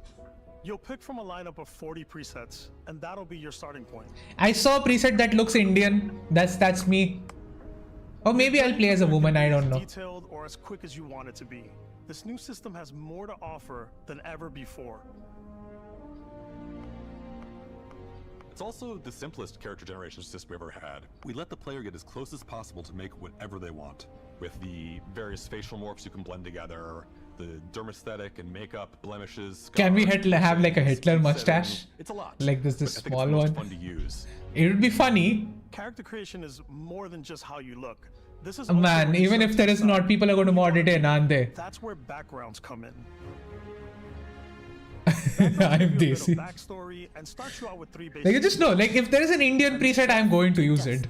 Speaker 7: You'll pick from a lineup of 40 presets, and that'll be your starting point.
Speaker 1: I saw a preset that looks Indian. That's me. Or maybe I'll play as a woman, I don't know.
Speaker 7: Detailed or as quick as you want it to be. This new system has more to offer than ever before.
Speaker 8: It's also the simplest character generation system we ever had. We let the player get as close as possible to make whatever they want. With the various facial morphs you can blend together, The dermesthetic and makeup, blemishes.
Speaker 1: Can we
Speaker 8: scars,
Speaker 1: have like a Hitler
Speaker 8: setting.
Speaker 1: mustache?
Speaker 8: It's a lot.
Speaker 1: Like this
Speaker 8: but I think
Speaker 1: small
Speaker 8: it's most
Speaker 1: one.
Speaker 8: fun to use.
Speaker 1: It would be funny.
Speaker 7: Character creation is more than just how you look. This is
Speaker 1: Man,
Speaker 7: also
Speaker 1: even if there is not, people are going to mod it in, aren't they?
Speaker 7: That's where backgrounds come in.
Speaker 1: I'm Desi.
Speaker 7: Backstory and start you out with 3 basic.
Speaker 1: Like, you just know, like, if there is an Indian preset, I'm going to use it.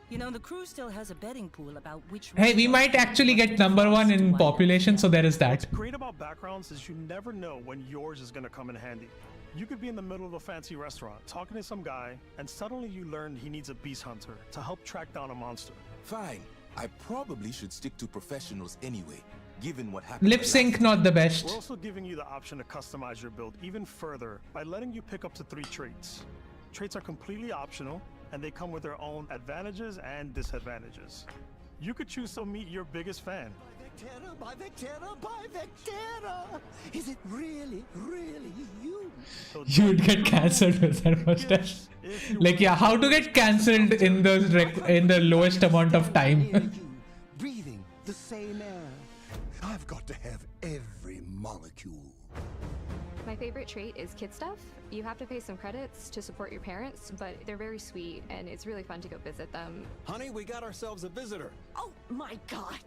Speaker 2: You know, the crew still has a betting pool about which.
Speaker 1: Hey, we might actually get #1 in population, so there is that.
Speaker 7: What's great about backgrounds is you never know when yours is going to come in handy. You could be in the middle of a fancy restaurant talking to some guy, and suddenly you learn he needs a beast hunter to help track down a monster.
Speaker 5: Fine. I probably should stick to professionals anyway, given what happened.
Speaker 1: Lip sync not the best.
Speaker 7: We're also giving you the option to customize your build even further by letting you pick up to 3 traits. Traits are completely optional, and they come with their own advantages and disadvantages. You could choose to meet your biggest fan.
Speaker 11: By Vectera! Is it really you?
Speaker 1: You would get cancelled with that mustache. Like, yeah, how to get cancelled in the lowest amount of time.
Speaker 11: Breathing the same air.
Speaker 3: I've got to have every molecule.
Speaker 12: My favorite trait is kid stuff. You have to pay some credits to support your parents, but they're very sweet and it's really fun to go visit them.
Speaker 17: Honey, we got ourselves a visitor.
Speaker 11: Oh my god!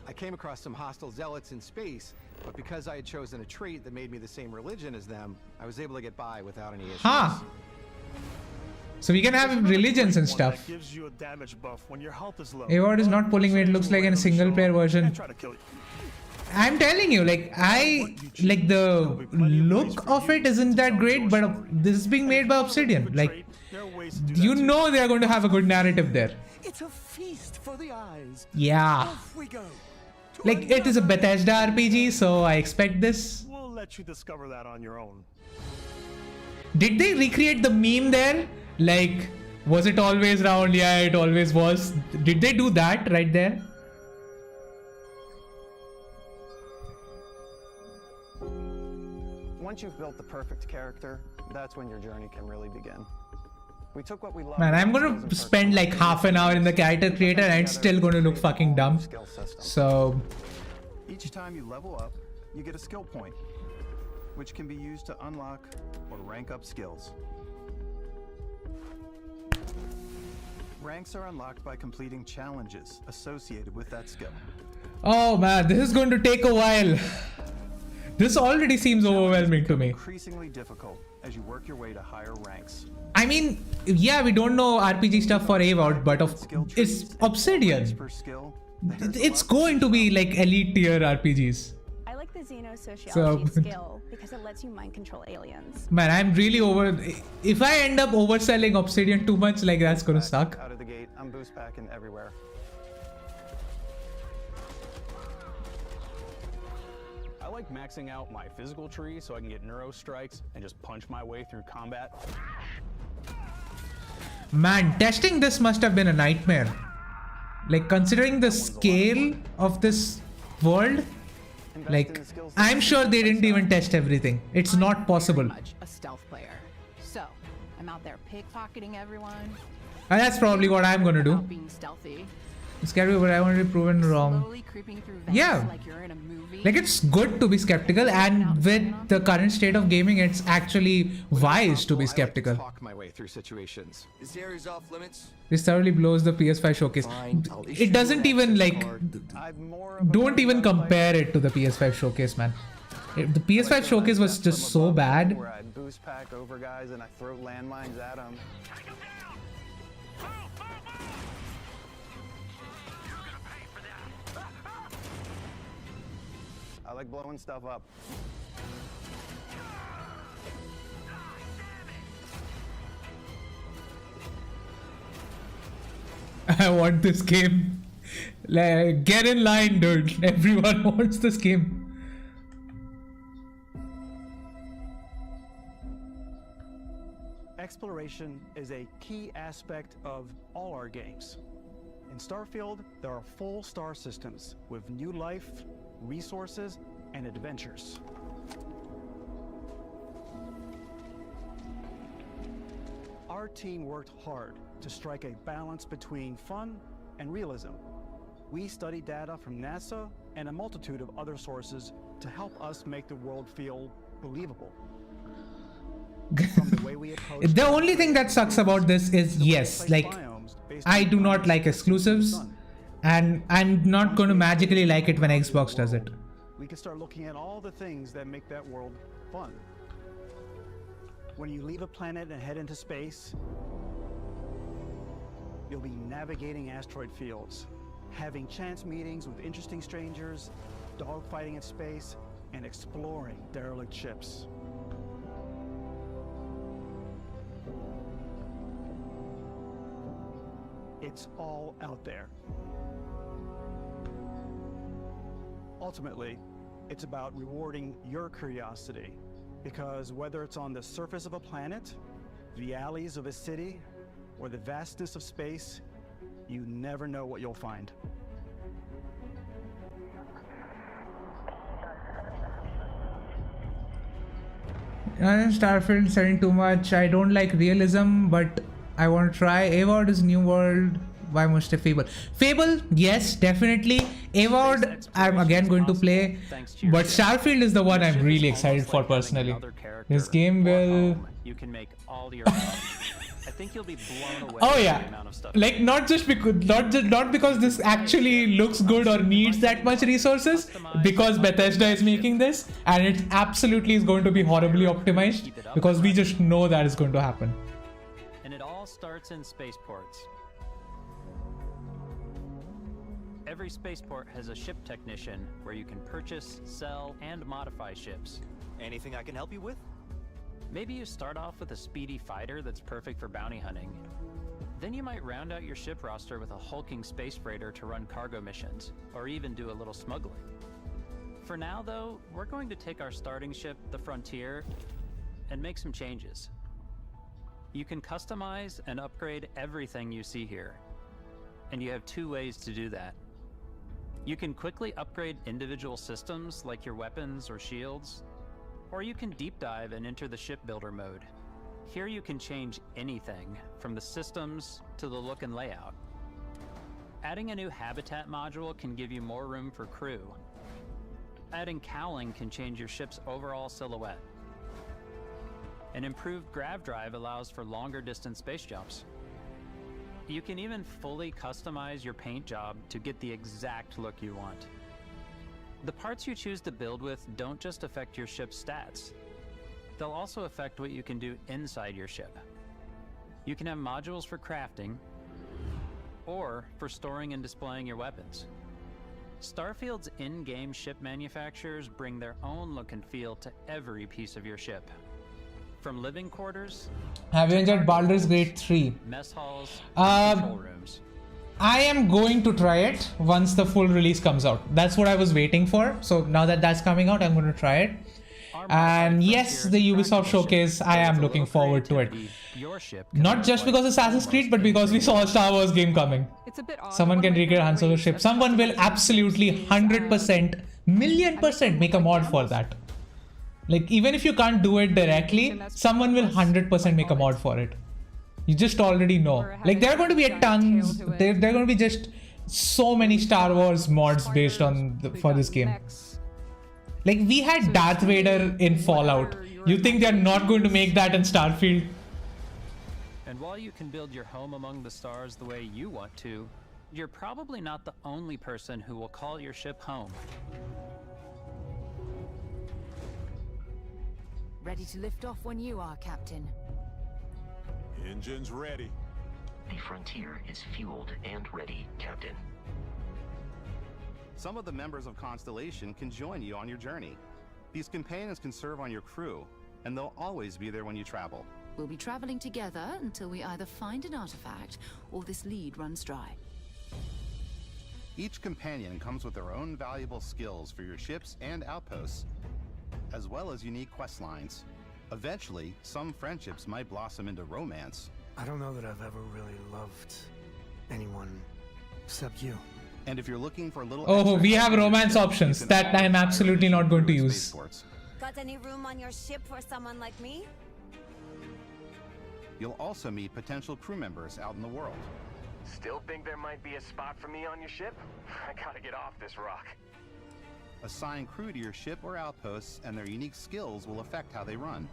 Speaker 20: I came across some hostile zealots in space, but because I had chosen a trait that made me the same religion as them, I was able to get by without any issues.
Speaker 1: Huh. So we can have religions and stuff.
Speaker 7: Gives you a damage buff when your health is low.
Speaker 1: AWOD is not pulling weight, looks like in a single player version. I'm telling you, like, the look of it isn't that great, but this is being made by Obsidian. Like, you know they are going to have a good narrative there.
Speaker 11: It's a feast for the eyes.
Speaker 1: Yeah.
Speaker 11: Off we go.
Speaker 1: Like, it is a Bethesda RPG, so I expect this.
Speaker 7: We'll let you discover that on your own.
Speaker 1: Did they recreate the meme there? Like, was it always round? Yeah, it always was. Did they do that right there?
Speaker 17: Once you've built the perfect character, that's when your journey can really begin. We took what we love.
Speaker 1: Man, I'm gonna spend like half an hour in the character creator and it's still gonna look fucking dumb. So
Speaker 17: Each time you level up, you get a skill point, which can be used to unlock or rank up skills. Ranks are unlocked by completing challenges associated with that skill.
Speaker 1: oh man, this is going to take a while. This already seems overwhelming to me.
Speaker 17: Increasingly difficult as you work your way to higher ranks.
Speaker 1: I mean, yeah, we don't know RPG stuff for AWOD, but it's Obsidian. It's going to be like elite tier RPGs.
Speaker 13: I like the xenosociology skill because it lets you mind control aliens.
Speaker 1: Man, I'm really over. If I end up overselling Obsidian too much, like that's gonna suck.
Speaker 17: Out of the gate, I'm boost packing everywhere.
Speaker 26: I like maxing out my physical tree so I can get neuro strikes and just punch my way through combat.
Speaker 1: Man, testing this must have been a nightmare. Like, considering the scale of this world, like, I'm sure they didn't even test everything. It's not possible.
Speaker 19: A stealth player. So, I'm out there pickpocketing everyone.
Speaker 1: And that's probably what I'm gonna do.
Speaker 19: Being stealthy.
Speaker 1: It's scary, but I want to be proven wrong. Yeah. Like, it's good to be skeptical, and with the current state of gaming, it's actually wise to be skeptical.
Speaker 20: Talk my way through situations.
Speaker 5: This area's off limits.
Speaker 1: This thoroughly blows the PS5 showcase. It doesn't even, like, don't even compare it to the PS5 showcase, man. The PS5 showcase was just so bad.
Speaker 17: Where I boost pack over guys and I throw landmines at them. I like blowing stuff up.
Speaker 1: I want this game. Like, get in line, dude. Everyone wants this game.
Speaker 27: Exploration is a key aspect of all our games. In Starfield, there are full star systems with new life, resources, and adventures. Our team worked hard to strike a balance between fun and realism. We studied data from NASA and a multitude of other sources to help us make the world feel believable. From the way we approach
Speaker 1: The only thing that sucks about this is, yes, like, I do not like exclusives, and I'm not going to magically like it when Xbox does it.
Speaker 27: we can start looking at all the things that make that world fun. When you leave a planet and head into space, you'll be navigating asteroid fields, having chance meetings with interesting strangers, dogfighting in space, and exploring derelict ships. It's all out there. Ultimately, it's about rewarding your curiosity, because whether it's on the surface of a planet, the alleys of a city, or the vastness of space, you never know what you'll find.
Speaker 1: Starfield setting too much. I don't like realism, but I want to try. Avowed is New World. Why must I Fable? Fable, yes, definitely. Avowed, I'm again going to play. But Starfield is the one I'm really excited for personally. This game will...
Speaker 9: You can make all your own. I think you'll be blown away.
Speaker 1: Oh yeah, like not because this actually looks good or needs that much resources, because Bethesda is making this, and it absolutely is going to be horribly optimized, because we just know that is going to happen.
Speaker 9: And it all starts in spaceports. Every spaceport has a ship technician where you can purchase, sell, and modify ships.
Speaker 10: Anything I can help you with?
Speaker 9: Maybe you start off with a speedy fighter that's perfect for bounty hunting. Then you might round out your ship roster with a hulking space freighter to run cargo missions, or even do a little smuggling. For now though, we're going to take our starting ship, the Frontier, and make some changes. You can customize and upgrade everything you see here. And you have two ways to do that. You can quickly upgrade individual systems like your weapons or shields, or you can deep dive and enter the shipbuilder mode. Here you can change anything, from the systems to the look and layout. Adding a new habitat module can give you more room for crew. Adding cowling can change your ship's overall silhouette. An improved grav drive allows for longer distance space jumps. You can even fully customize your paint job to get the exact look you want. The parts you choose to build with don't just affect your ship's stats. They'll also affect what you can do inside your ship. You can have modules for crafting, or for storing and displaying your weapons. Starfield's in-game ship manufacturers bring their own look and feel to every piece of your ship. From living quarters,
Speaker 1: have you enjoyed Baldur's Gate 3?
Speaker 9: Mess halls, control rooms.
Speaker 1: I am going to try it once the full release comes out. That's what I was waiting for. So now that that's coming out, I'm going to try it. And yes, the Ubisoft showcase, I am looking forward to it. Not just because of Assassin's Creed, but because we saw a Star Wars game coming. Someone can recreate Han Solo's ship. Someone will absolutely 100%, million% make a mod for that. Like, even if you can't do it directly, someone will 100% make a mod for it. You just already know. Like, there are going to be a tons, there are going to be just so many Star Wars mods based on for this game. Like, we had Darth Vader in Fallout. You think they're not going to make that in Starfield?
Speaker 9: And while you can build your home among the stars the way you want to, you're probably not the only person who will call your ship home.
Speaker 25: Ready to lift off when you are, Captain.
Speaker 5: Engines ready.
Speaker 22: The Frontier is fueled and ready, Captain.
Speaker 17: Some of the members of Constellation can join you on your journey. These companions can serve on your crew, and they'll always be there when you travel.
Speaker 25: We'll be traveling together until we either find an artifact or this lead runs dry.
Speaker 17: Each companion comes with their own valuable skills for your ships and outposts, as well as unique quest lines. Eventually, some friendships might blossom into romance.
Speaker 27: I don't know that I've ever really loved anyone except you.
Speaker 17: And if you're looking for a little...
Speaker 1: Oh, we have romance options that I'm absolutely not going to use.
Speaker 14: Got any room on your ship for someone like me?
Speaker 17: You'll also meet potential crew members out in the world.
Speaker 10: Still think there might be a spot for me on your ship? I gotta get off this rock.
Speaker 17: Assign crew to your ship or outposts, and their unique skills will affect how they run.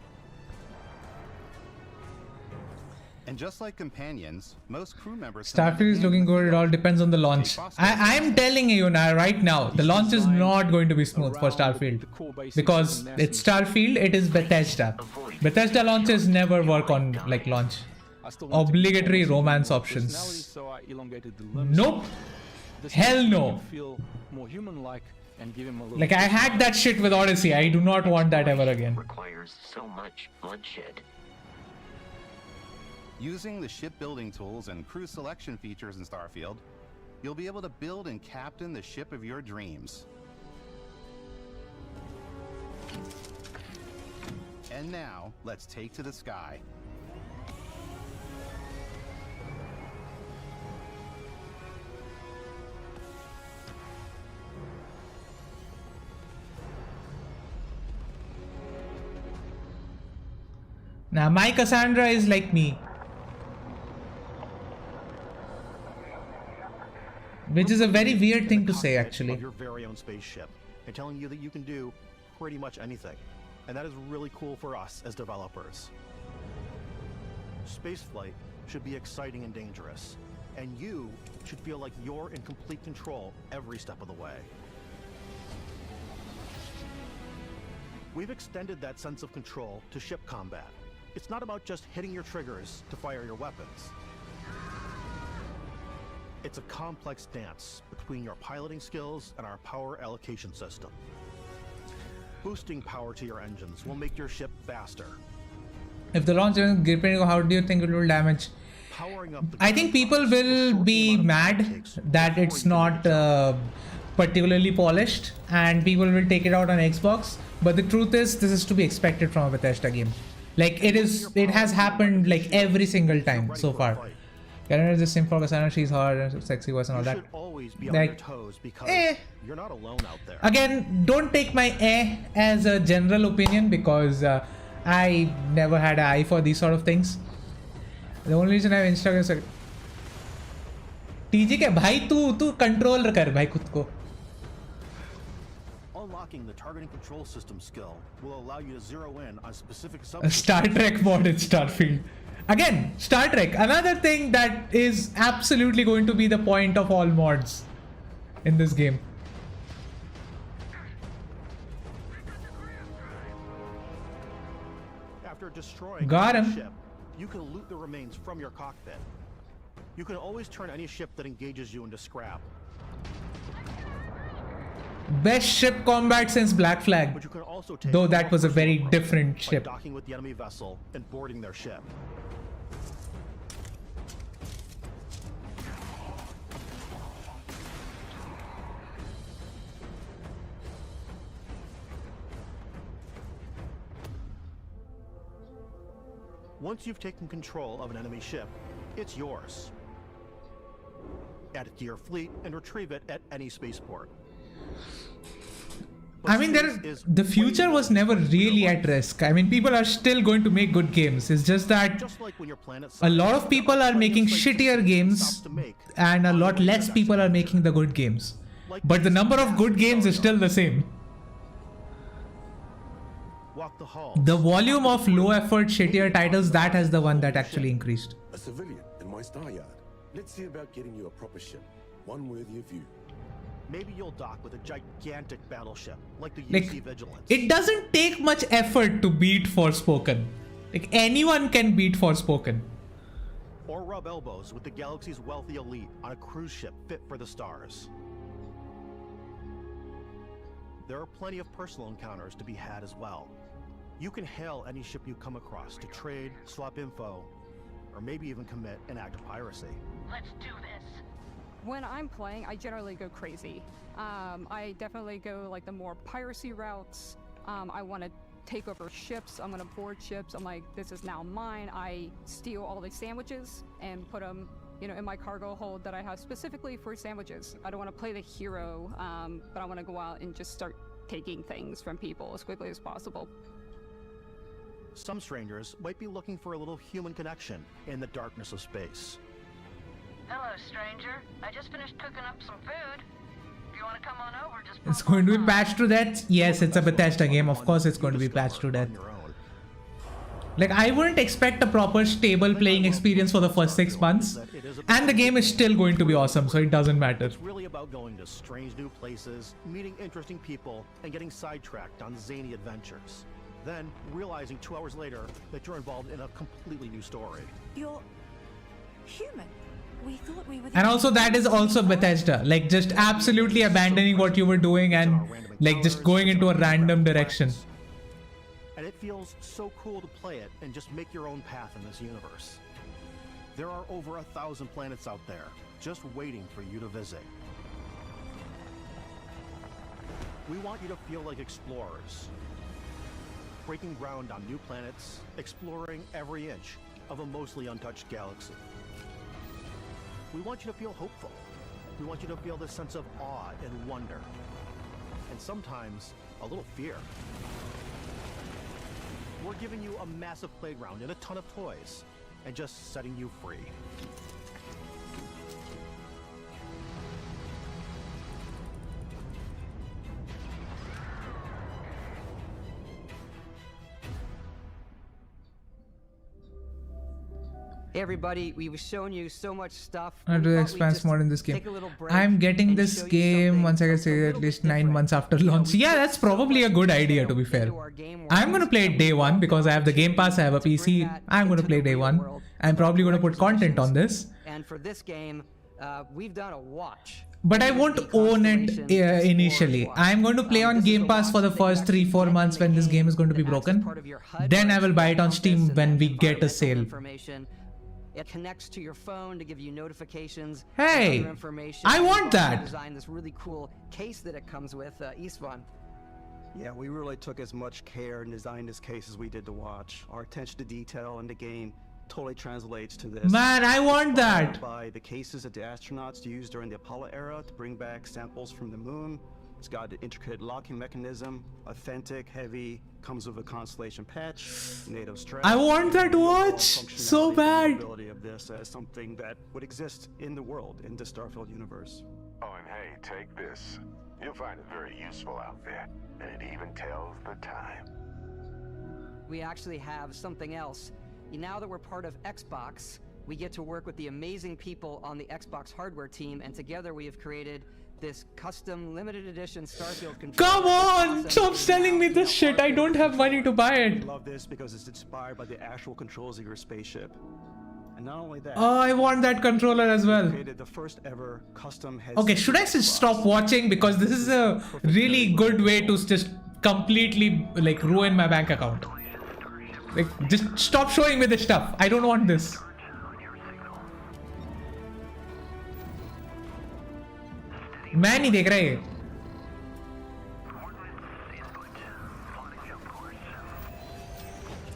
Speaker 17: And just like companions, most crew members...
Speaker 1: Starfield is looking good. It all depends on the launch. I'm telling you now, right now, the launch is not going to be smooth for Starfield. Because it's Starfield, it is Bethesda. Bethesda launches never work on like launch. Obligatory romance options. Nope. Hell no. Like I had that shit with Odyssey. I do not want that ever again.
Speaker 22: Requires so much bloodshed.
Speaker 17: Using the shipbuilding tools and crew selection features in Starfield, you'll be able to build and captain the ship of your dreams. And now, let's take to the sky.
Speaker 1: Now, my Cassandra is like me. Which is a very weird thing to say, actually.
Speaker 27: Your very own spaceship, and telling you that you can do pretty much anything, and that is really cool for us as developers. Spaceflight should be exciting and dangerous, and you should feel like you're in complete control every step of the way. We've extended that sense of control to ship combat. It's not about just hitting your triggers to fire your weapons. It's a complex dance between your piloting skills and our power allocation system. Boosting power to your engines will make your ship faster.
Speaker 1: If the launch isn't gripping, how do you think it will damage? I think people will be mad that it's not particularly polished, and people will take it out on Xbox. But the truth is, this is to be expected from a Bethesda game. Like it has happened like every single time so far. Karen is the same for Cassandra, she's hard and sexy voice and all that. Like,
Speaker 27: you're not alone out there.
Speaker 1: Again, don't take my as a general opinion, because I never had an eye for these sort of things. The only reason I have Instagram is like, TG के भाई तू control कर भाई खुद को.
Speaker 27: Unlocking the targeting control system skill will allow you to zero in on specific
Speaker 1: A Star Trek mod in Starfield. Again, Star Trek, another thing that is absolutely going to be the point of all mods in this game.
Speaker 27: After destroying
Speaker 1: Got him.
Speaker 27: a ship, you can loot the remains from your cockpit. You can always turn any ship that engages you into scrap.
Speaker 1: Best ship combat since Black Flag,
Speaker 27: But you can also take
Speaker 1: though that was a very different
Speaker 27: by
Speaker 1: ship.
Speaker 27: docking with the enemy vessel and boarding their ship. Once you've taken control of an enemy ship, it's yours. Add it to your fleet and retrieve it at any spaceport.
Speaker 1: I mean, the future was never really at risk. I mean, people are still going to make good games. It's just that a lot of people are making shittier games and a lot less people are making the good games. But the number of good games is still the same. The volume of low effort shittier titles, that has the one that actually increased.
Speaker 3: A civilian in my star yard. Let's see about getting you a proper ship, one worthy of you.
Speaker 27: Maybe you'll dock with a gigantic battleship, like the UC Vigilance.
Speaker 1: It doesn't take much effort to beat Forspoken. Like, anyone can beat Forspoken.
Speaker 27: Or rub elbows with the galaxy's wealthy elite on a cruise ship fit for the stars. There are plenty of personal encounters to be had as well. You can hail any ship you come across to trade, swap info, or maybe even commit an act of piracy.
Speaker 22: Let's do this.
Speaker 19: When I'm playing, I generally go crazy. I definitely go like the more piracy routes. I want to take over ships. I'm gonna board ships. I'm like, this is now mine. I steal all these sandwiches and put them, you know, in my cargo hold that I have specifically for sandwiches. I don't want to play the hero, but I want to go out and just start taking things from people as quickly as possible.
Speaker 27: Some strangers might be looking for a little human connection in the darkness of space.
Speaker 4: Hello, stranger. I just finished cooking up some food. If
Speaker 1: It's going to be patched to death. Yes, it's a Bethesda game. Of course, it's going to be patched to death. Like, I wouldn't expect a proper stable playing experience for the first 6 months. And the game is still going to be awesome, so it doesn't matter.
Speaker 10: It's really about going to strange new places, meeting interesting people, and getting sidetracked on zany adventures. Then, realizing 2 hours later that you're involved in a completely new story.
Speaker 6: You're human. We thought we were
Speaker 1: And also, that is also Bethesda. Like, just absolutely abandoning what you were doing and, like, just going into a random direction.
Speaker 10: And it feels so cool to play it and just make your own path in this universe. There are over 1,000 planets out there, just waiting for you to visit. We want you to feel like explorers, breaking ground on new planets, exploring every inch of a mostly untouched galaxy. We want you to feel hopeful. We want you to feel this sense of awe and wonder, and sometimes a little fear. We're giving you a massive playground and a ton of toys, and just setting you free.
Speaker 15: Hey everybody, we've shown you so much stuff.
Speaker 1: Under the expanse mod in this game. I'm getting this game, once I can say, at least 9 months after launch. Yeah, that's probably a good idea, to be fair. I'm gonna play it day one because I have the Game Pass, I have a PC. I'm gonna play day one. I'm probably gonna put content on this.
Speaker 15: And for this game, we've done a watch.
Speaker 1: But I won't own it initially. I'm going to play on Game Pass for the first 3-4 months when this game is going to be broken. Then I will buy it on Steam when we get a sale.
Speaker 15: It connects to your phone to give you notifications.
Speaker 1: Hey, I want that.
Speaker 15: Design this really cool case that it comes with, Istvan.
Speaker 27: Yeah, we really took as much care in designing this case as we did to watch. Our attention to detail in the game totally translates to this.
Speaker 1: Man, I want that.
Speaker 27: By the cases that the astronauts used during the Apollo era to bring back samples from the moon. It's got an intricate locking mechanism, authentic, heavy, comes with a Constellation patch, NATO strap.
Speaker 1: I want that watch so bad.
Speaker 27: Of this as something that would exist in the world, in the Starfield universe.
Speaker 16: Oh, and hey, take this. You'll find it very useful out there, and it even tells the time.
Speaker 15: We actually have something else. Now that we're part of Xbox, we get to work with the amazing people on the Xbox hardware team, and together we have created this custom limited edition Starfield controller.
Speaker 1: Come on! Stop selling me this shit. I don't have money to buy it.
Speaker 27: I love this because it's inspired by the actual controls of your spaceship. And not only that,
Speaker 1: oh, I want that controller as well.
Speaker 27: Created the first ever custom
Speaker 1: okay, should I just stop watching? Because this is a really good way to just completely like ruin my bank account. Like, just stop showing me this stuff. I don't want this. मैं नहीं देख रहा ये.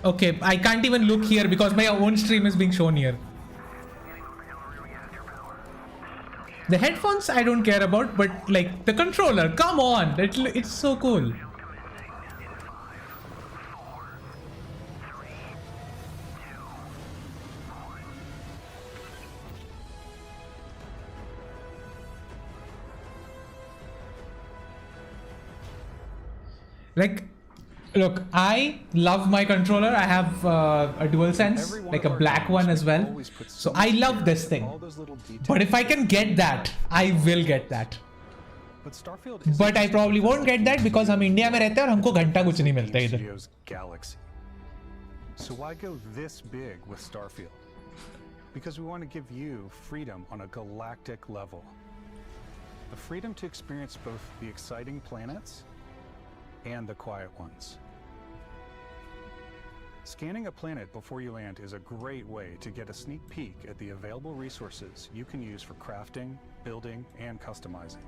Speaker 1: Okay, I can't even look here because my own stream is being shown here. The headphones I don't care about, but like the controller, come on, it's so cool. Like, look, I love my controller. I have a DualSense, like a black one as well. So I love this thing. But if I can get that, I will get that. But I probably won't get that because हम India में रहते हैं और हमको घंटा कुछ नहीं मिलता इधर.
Speaker 26: So why go this big with Starfield? Because we want to give you freedom on a galactic level. The freedom to experience both the exciting planets and the quiet ones. Scanning a planet before you land is a great way to get a sneak peek at the available resources you can use for crafting, building, and customizing.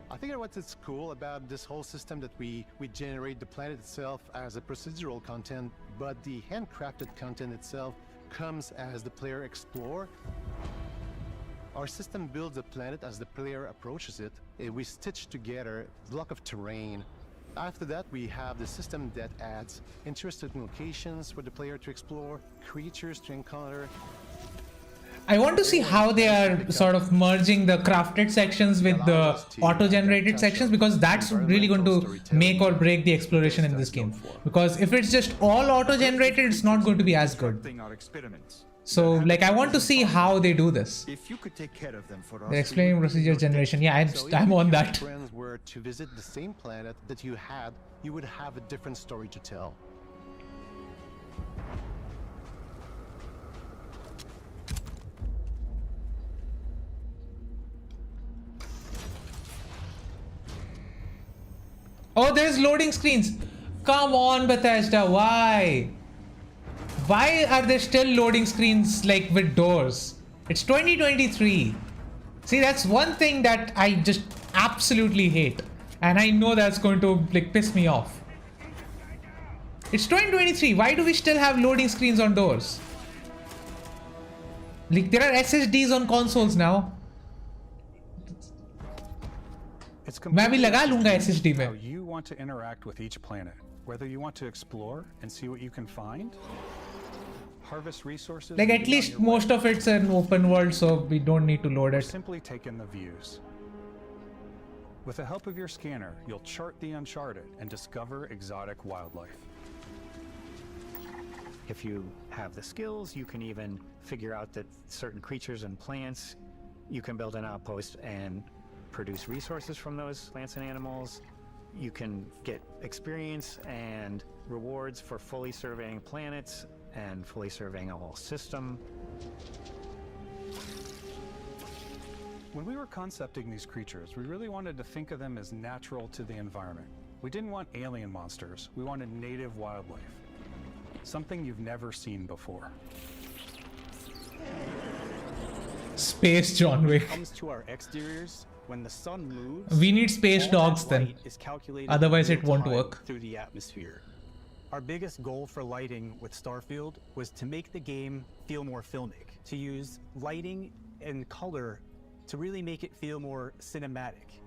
Speaker 17: I think what's cool about this whole system that we generate the planet itself as a procedural content, but the handcrafted content itself comes as the player explore. Our system builds the planet as the player approaches it. We stitch together a block of terrain. After that, we have the system that adds interesting locations for the player to explore, creatures to encounter,
Speaker 1: I want to see how they are sort of merging the crafted sections with the auto-generated sections, because that's really going to make or break the exploration in this game. Because if it's just all auto-generated, it's not going to be as good. So, like, I want to see how they do this.
Speaker 10: If you could take care of them for us,
Speaker 1: They're explaining procedure generation. Yeah, I'm on that.
Speaker 10: If your friends were to visit the same planet that you had, you would have a different story to tell.
Speaker 1: Oh, there's loading screens. Come on, Bethesda, why? Why are there still loading screens like with doors? It's 2023. See, that's one thing that I just absolutely hate. And I know that's going to like piss me off. It's 2023. Why do we still have loading screens on doors? Like, there are SSDs on consoles now. मैं भी लगा लूंगा SSD में.
Speaker 26: How you want to interact with each planet, whether you want to explore and see what you can find, harvest resources.
Speaker 1: Like, at least most of it's an open world, so we don't need to load it.
Speaker 26: Simply take in the views. With the help of your scanner, you'll chart the uncharted and discover exotic wildlife.
Speaker 2: If you have the skills, you can even figure out that certain creatures and plants, you can build an outpost and produce resources from those plants and animals. You can get experience and rewards for fully surveying planets and fully surveying a whole system.
Speaker 26: When we were concepting these creatures, we really wanted to think of them as natural to the environment. We didn't want alien monsters, we wanted native wildlife. Something you've never seen before.
Speaker 1: Space John Wick.
Speaker 27: When it comes to our exteriors, when the sun moves,
Speaker 1: We need space
Speaker 27: all
Speaker 1: dogs
Speaker 27: that
Speaker 1: then.
Speaker 27: light is calculated
Speaker 1: Otherwise
Speaker 27: in
Speaker 1: it
Speaker 27: real
Speaker 1: won't
Speaker 27: time
Speaker 1: work.
Speaker 27: through the atmosphere. Our biggest goal for lighting with Starfield was to make the game feel more filmic, to use lighting and color to really make it feel more cinematic.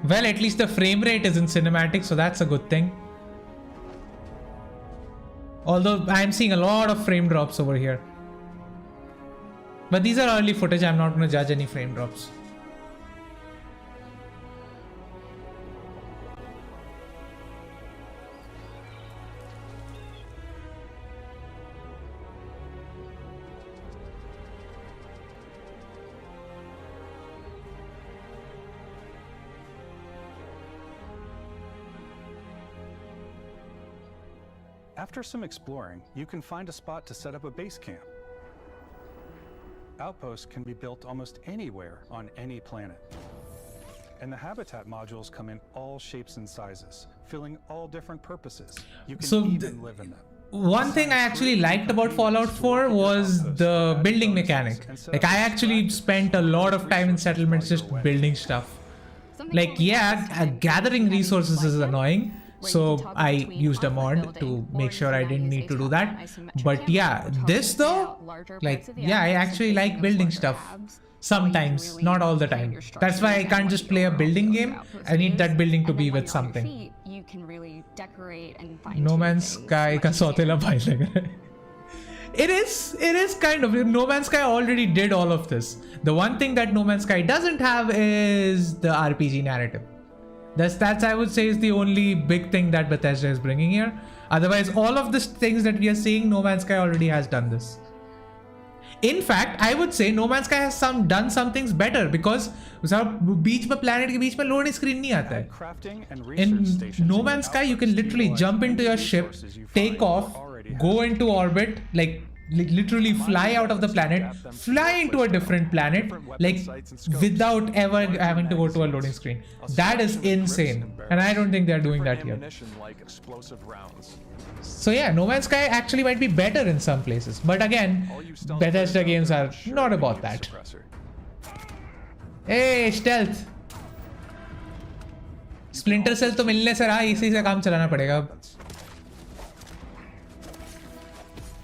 Speaker 1: Well, at least the frame rate is in cinematic, so that's a good thing. Although I'm seeing a lot of frame drops over here. But these are early footage, I'm not going to judge any frame drops.
Speaker 26: After some exploring, you can find a spot to set up a base camp. Outposts can be built almost anywhere on any planet. And the habitat modules come in all shapes and sizes, filling all different purposes. You can even live in them.
Speaker 1: One thing I actually liked about Fallout 4 was the building mechanic. Like, I actually spent a lot of time in settlements just building stuff. Like, yeah, gathering resources is annoying. So I used a mod to make sure I didn't need to do that. But yeah, this though, like, yeah, I actually like building stuff. Sometimes, not all the time. That's why I can't just play a building game. I need that building to be with something.
Speaker 13: You can really decorate and find
Speaker 1: No Man's Sky ka sautela bhai lag raha hai. It is kind of. No Man's Sky already did all of this. The one thing that No Man's Sky doesn't have is the RPG narrative. That's I would say is the only big thing that Bethesda is bringing here. Otherwise, all of the things that we are seeing, No Man's Sky already has done this. In fact, I would say No Man's Sky has done some things better, because बीच में planet के बीच में loading screen नहीं आता है. In No Man's Sky, you can literally jump into your ship, take off, go into orbit, like literally fly out of the planet, fly into a different planet, like without ever having to go to a loading screen. That is insane, and I don't think they're doing that here. So yeah, No Man's Sky actually might be better in some places, but again, Bethesda games are not about that. Hey, stealth. Splinter Cell तो मिलने से रहा, इसी से काम चलाना पड़ेगा अब.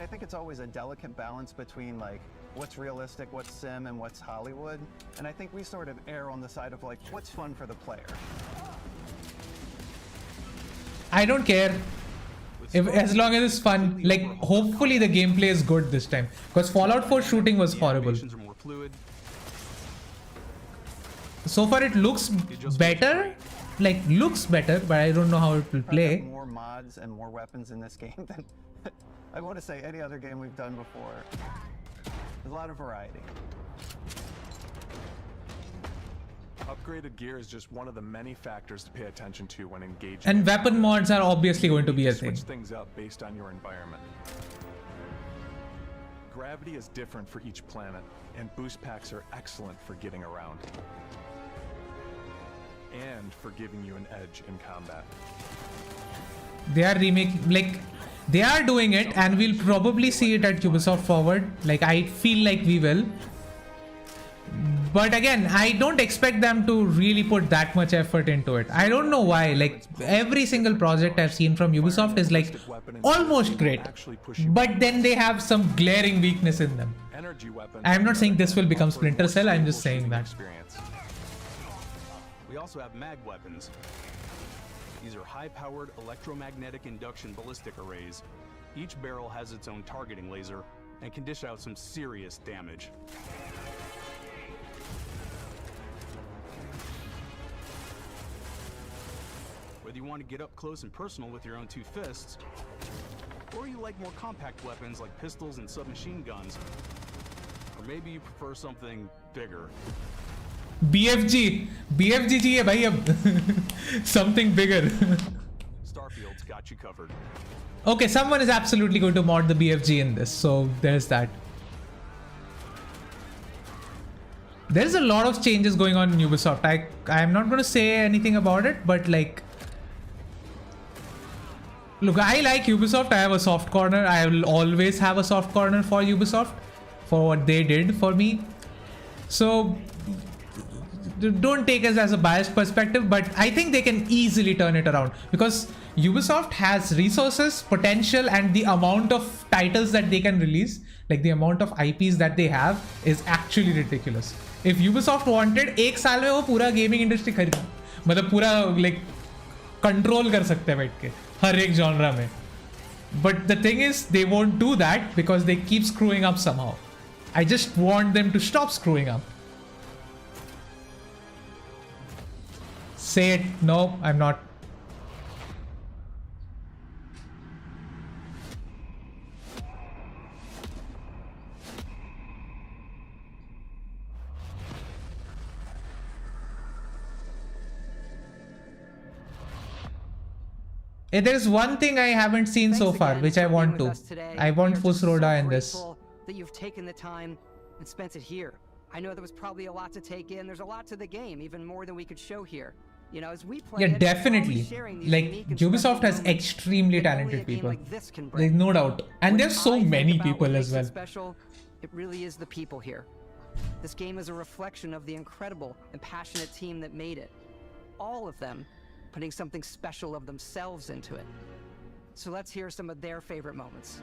Speaker 27: I think it's always a delicate balance between like what's realistic, what's sim, and what's Hollywood. And I think we sort of err on the side of like what's fun for the player.
Speaker 1: I don't care. as long as it's fun. Like, hopefully the gameplay is good this time. Because Fallout 4 shooting was horrible. So far it looks better. Like, looks better, but I don't know how it will play.
Speaker 20: More mods and more weapons in this game than I want to say any other game we've done before. There's a lot of variety.
Speaker 8: Upgraded gear is just one of the many factors to pay attention to when engaging.
Speaker 1: And weapon mods are obviously going to be a thing.
Speaker 8: Switch things up based on your environment. Gravity is different for each planet, and boost packs are excellent for getting around. And for giving you an edge in combat.
Speaker 1: They are remaking, like, they are doing it, and we'll probably see it at Ubisoft Forward. Like, I feel like we will. But again, I don't expect them to really put that much effort into it. I don't know why. Like, every single project I've seen from Ubisoft is like almost great, but then they have some glaring weakness in them. I'm not saying this will become Splinter Cell, I'm just saying that.
Speaker 11: We also have mag weapons. These are high-powered electromagnetic induction ballistic arrays. Each barrel has its own targeting laser and can dish out some serious damage. Whether you want to get up close and personal with your own two fists, or you like more compact weapons like pistols and submachine guns, or maybe you prefer something bigger.
Speaker 1: BFG चाहिए भाई अब. Something bigger.
Speaker 11: Starfield's got you covered.
Speaker 1: Okay, someone is absolutely going to mod the BFG in this, so there's that. There's a lot of changes going on in Ubisoft. I am not going to say anything about it, but like, look, I like Ubisoft. I have a soft corner. I will always have a soft corner for Ubisoft for what they did for me. So don't take us as a biased perspective, but I think they can easily turn it around because Ubisoft has resources, potential, and the amount of titles that they can release, like the amount of IPs that they have, is actually ridiculous. If Ubisoft wanted, एक साल में वो पूरा gaming industry खरीद, मतलब पूरा like control कर सकते हैं बैठ के हर एक genre में. But the thing is, they won't do that because they keep screwing up somehow. I just want them to stop screwing up. Say it. No, I'm not. There's one thing I haven't seen so far, which I want to. I want Fusroda in this.
Speaker 15: That you've taken the time and spent it here. I know there was probably a lot to take in. There's a lot to the game, even more than we could show here. You know, as we play
Speaker 1: yeah, definitely. Like, Ubisoft has extremely talented people. There's no doubt. And there's so many people as well.
Speaker 15: Special, it really is the people here. This game is a reflection of the incredible and passionate team that made it. All of them putting something special of themselves into it. So let's hear some of their favorite moments.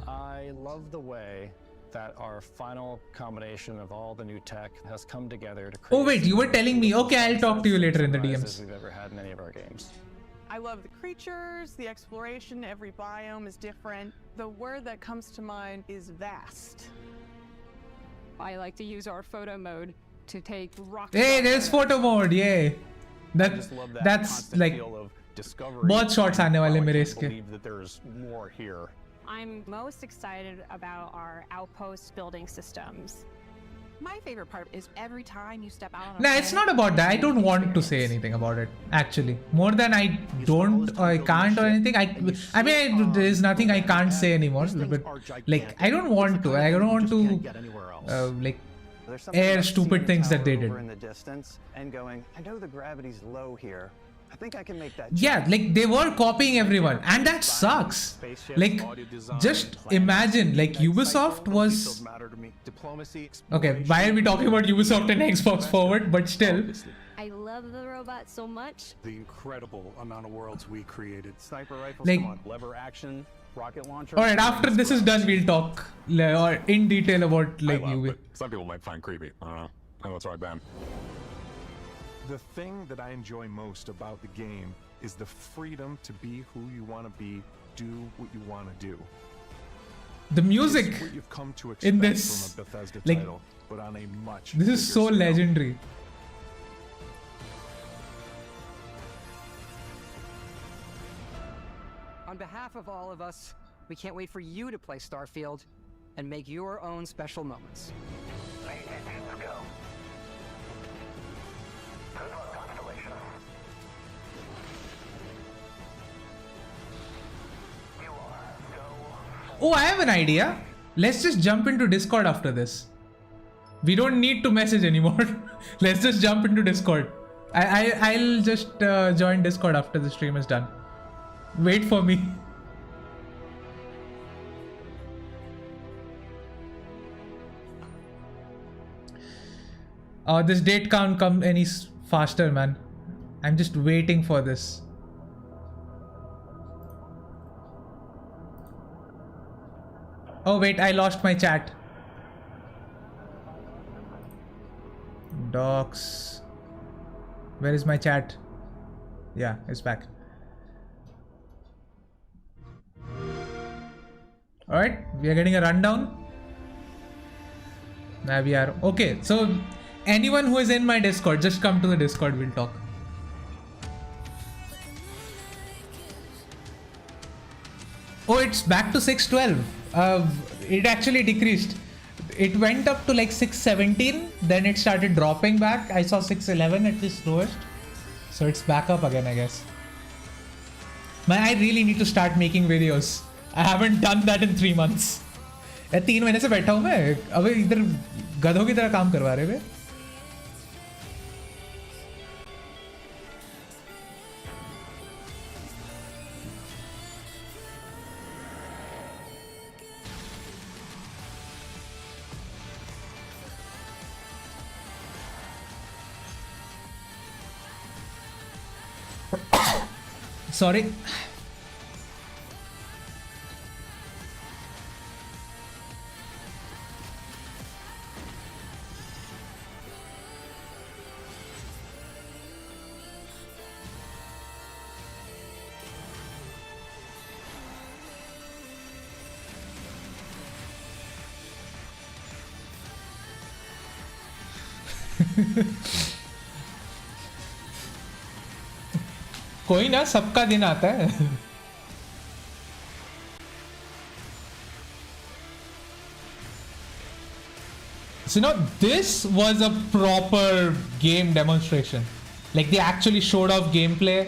Speaker 12: I love the way that our final combination of all the new tech has come together to create.
Speaker 1: Oh wait, you were telling me. Okay, I'll talk to you later in the DMs.
Speaker 12: We've ever had in any of our games.
Speaker 18: I love the creatures, the exploration. Every biome is different. The word that comes to mind is vast.
Speaker 19: I like to use our photo mode to take rock.
Speaker 1: Hey, there's photo mode. Yay. That's like बहुत shots आने वाले मेरे इसके.
Speaker 12: That there's more here.
Speaker 13: I'm most excited about our outpost building systems.
Speaker 19: My favorite part is every time you step out on a
Speaker 1: Nah, it's not about that. I don't want to say anything about it, actually. More than I don't or I can't or anything. I mean, there is nothing I can't say anymore. But like, I don't want to. I don't want to like air stupid things that they did.
Speaker 20: In the distance and going, I know the gravity's low here. I think I can make that.
Speaker 1: Yeah, like they were copying everyone, and that sucks. Like, just imagine, like Ubisoft was. Okay, why are we talking about Ubisoft and Xbox Forward? But still.
Speaker 14: I love the robot so much.
Speaker 8: The incredible amount of worlds we created.
Speaker 20: Sniper rifles,
Speaker 1: like,
Speaker 20: come on, lever action, rocket launcher.
Speaker 1: All right, after this is done, we'll talk or in detail about like Ubisoft.
Speaker 8: Some people might find creepy. I don't know. I know it's right, Ben. The thing that I enjoy most about the game is the freedom to be who you want to be, do what you want to do.
Speaker 1: The music
Speaker 8: It's what you've come to
Speaker 1: in
Speaker 8: expect
Speaker 1: this,
Speaker 8: from a Bethesda
Speaker 1: like,
Speaker 8: title, but on a much
Speaker 1: this is
Speaker 8: bigger
Speaker 1: so
Speaker 8: scale.
Speaker 1: legendary.
Speaker 15: On behalf of all of us, we can't wait for you to play Starfield and make your own special moments.
Speaker 1: Oh, I have an idea. Let's just jump into Discord after this. We don't need to message anymore. Let's just jump into Discord. I'll just join Discord after the stream is done. Wait for me. This date can't come any faster, man. I'm just waiting for this. Oh wait, I lost my chat. Docs. Where is my chat? Yeah, it's back. Alright, we are getting a rundown. Now we are okay. So anyone who is in my Discord, just come to the Discord, we'll talk. Oh, it's back to 612. It actually decreased. It went up to like 617, then it started dropping back. I saw 611 at its lowest. So it's back up again, I guess. Man, I really need to start making videos. I haven't done that in 3 months. यार 3 महीने से बैठा हूँ मैं. अबे इधर गधों की तरह काम करवा रहे हैं. Sorry. कोई ना, सबका दिन आता है. So now this was a proper game demonstration. Like they actually showed off gameplay.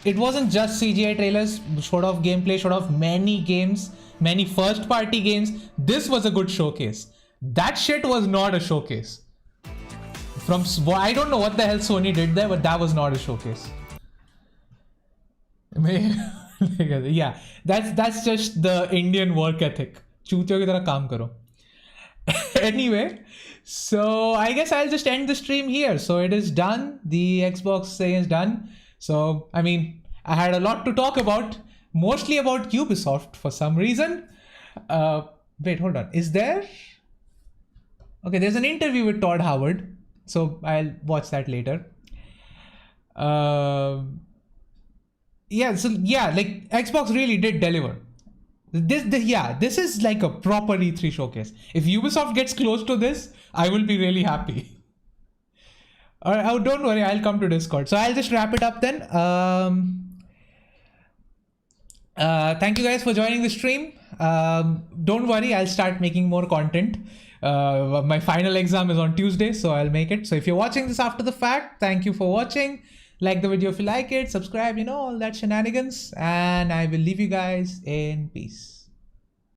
Speaker 1: It wasn't just CGI trailers, showed off gameplay, showed off many games, many first party games. This was a good showcase. That shit was not a showcase. I don't know what the hell Sony did there, but that was not a showcase. Yeah, that's just the Indian work ethic. चूतियों की तरह काम करो. Anyway, so I guess I'll just end the stream here. So it is done. The Xbox thing is done. So I mean, I had a lot to talk about, mostly about Ubisoft for some reason. Wait, hold on. Is there? Okay, there's an interview with Todd Howard. So I'll watch that later. Yeah, so yeah, like Xbox really did deliver. This is like a proper E3 showcase. If Ubisoft gets close to this, I will be really happy. Alright, oh, don't worry, I'll come to Discord. So I'll just wrap it up then. Thank you guys for joining the stream. Don't worry, I'll start making more content. My final exam is on Tuesday, so I'll make it. So if you're watching this after the fact, thank you for watching. Like the video if you like it, subscribe, all that shenanigans. And I will leave you guys in peace.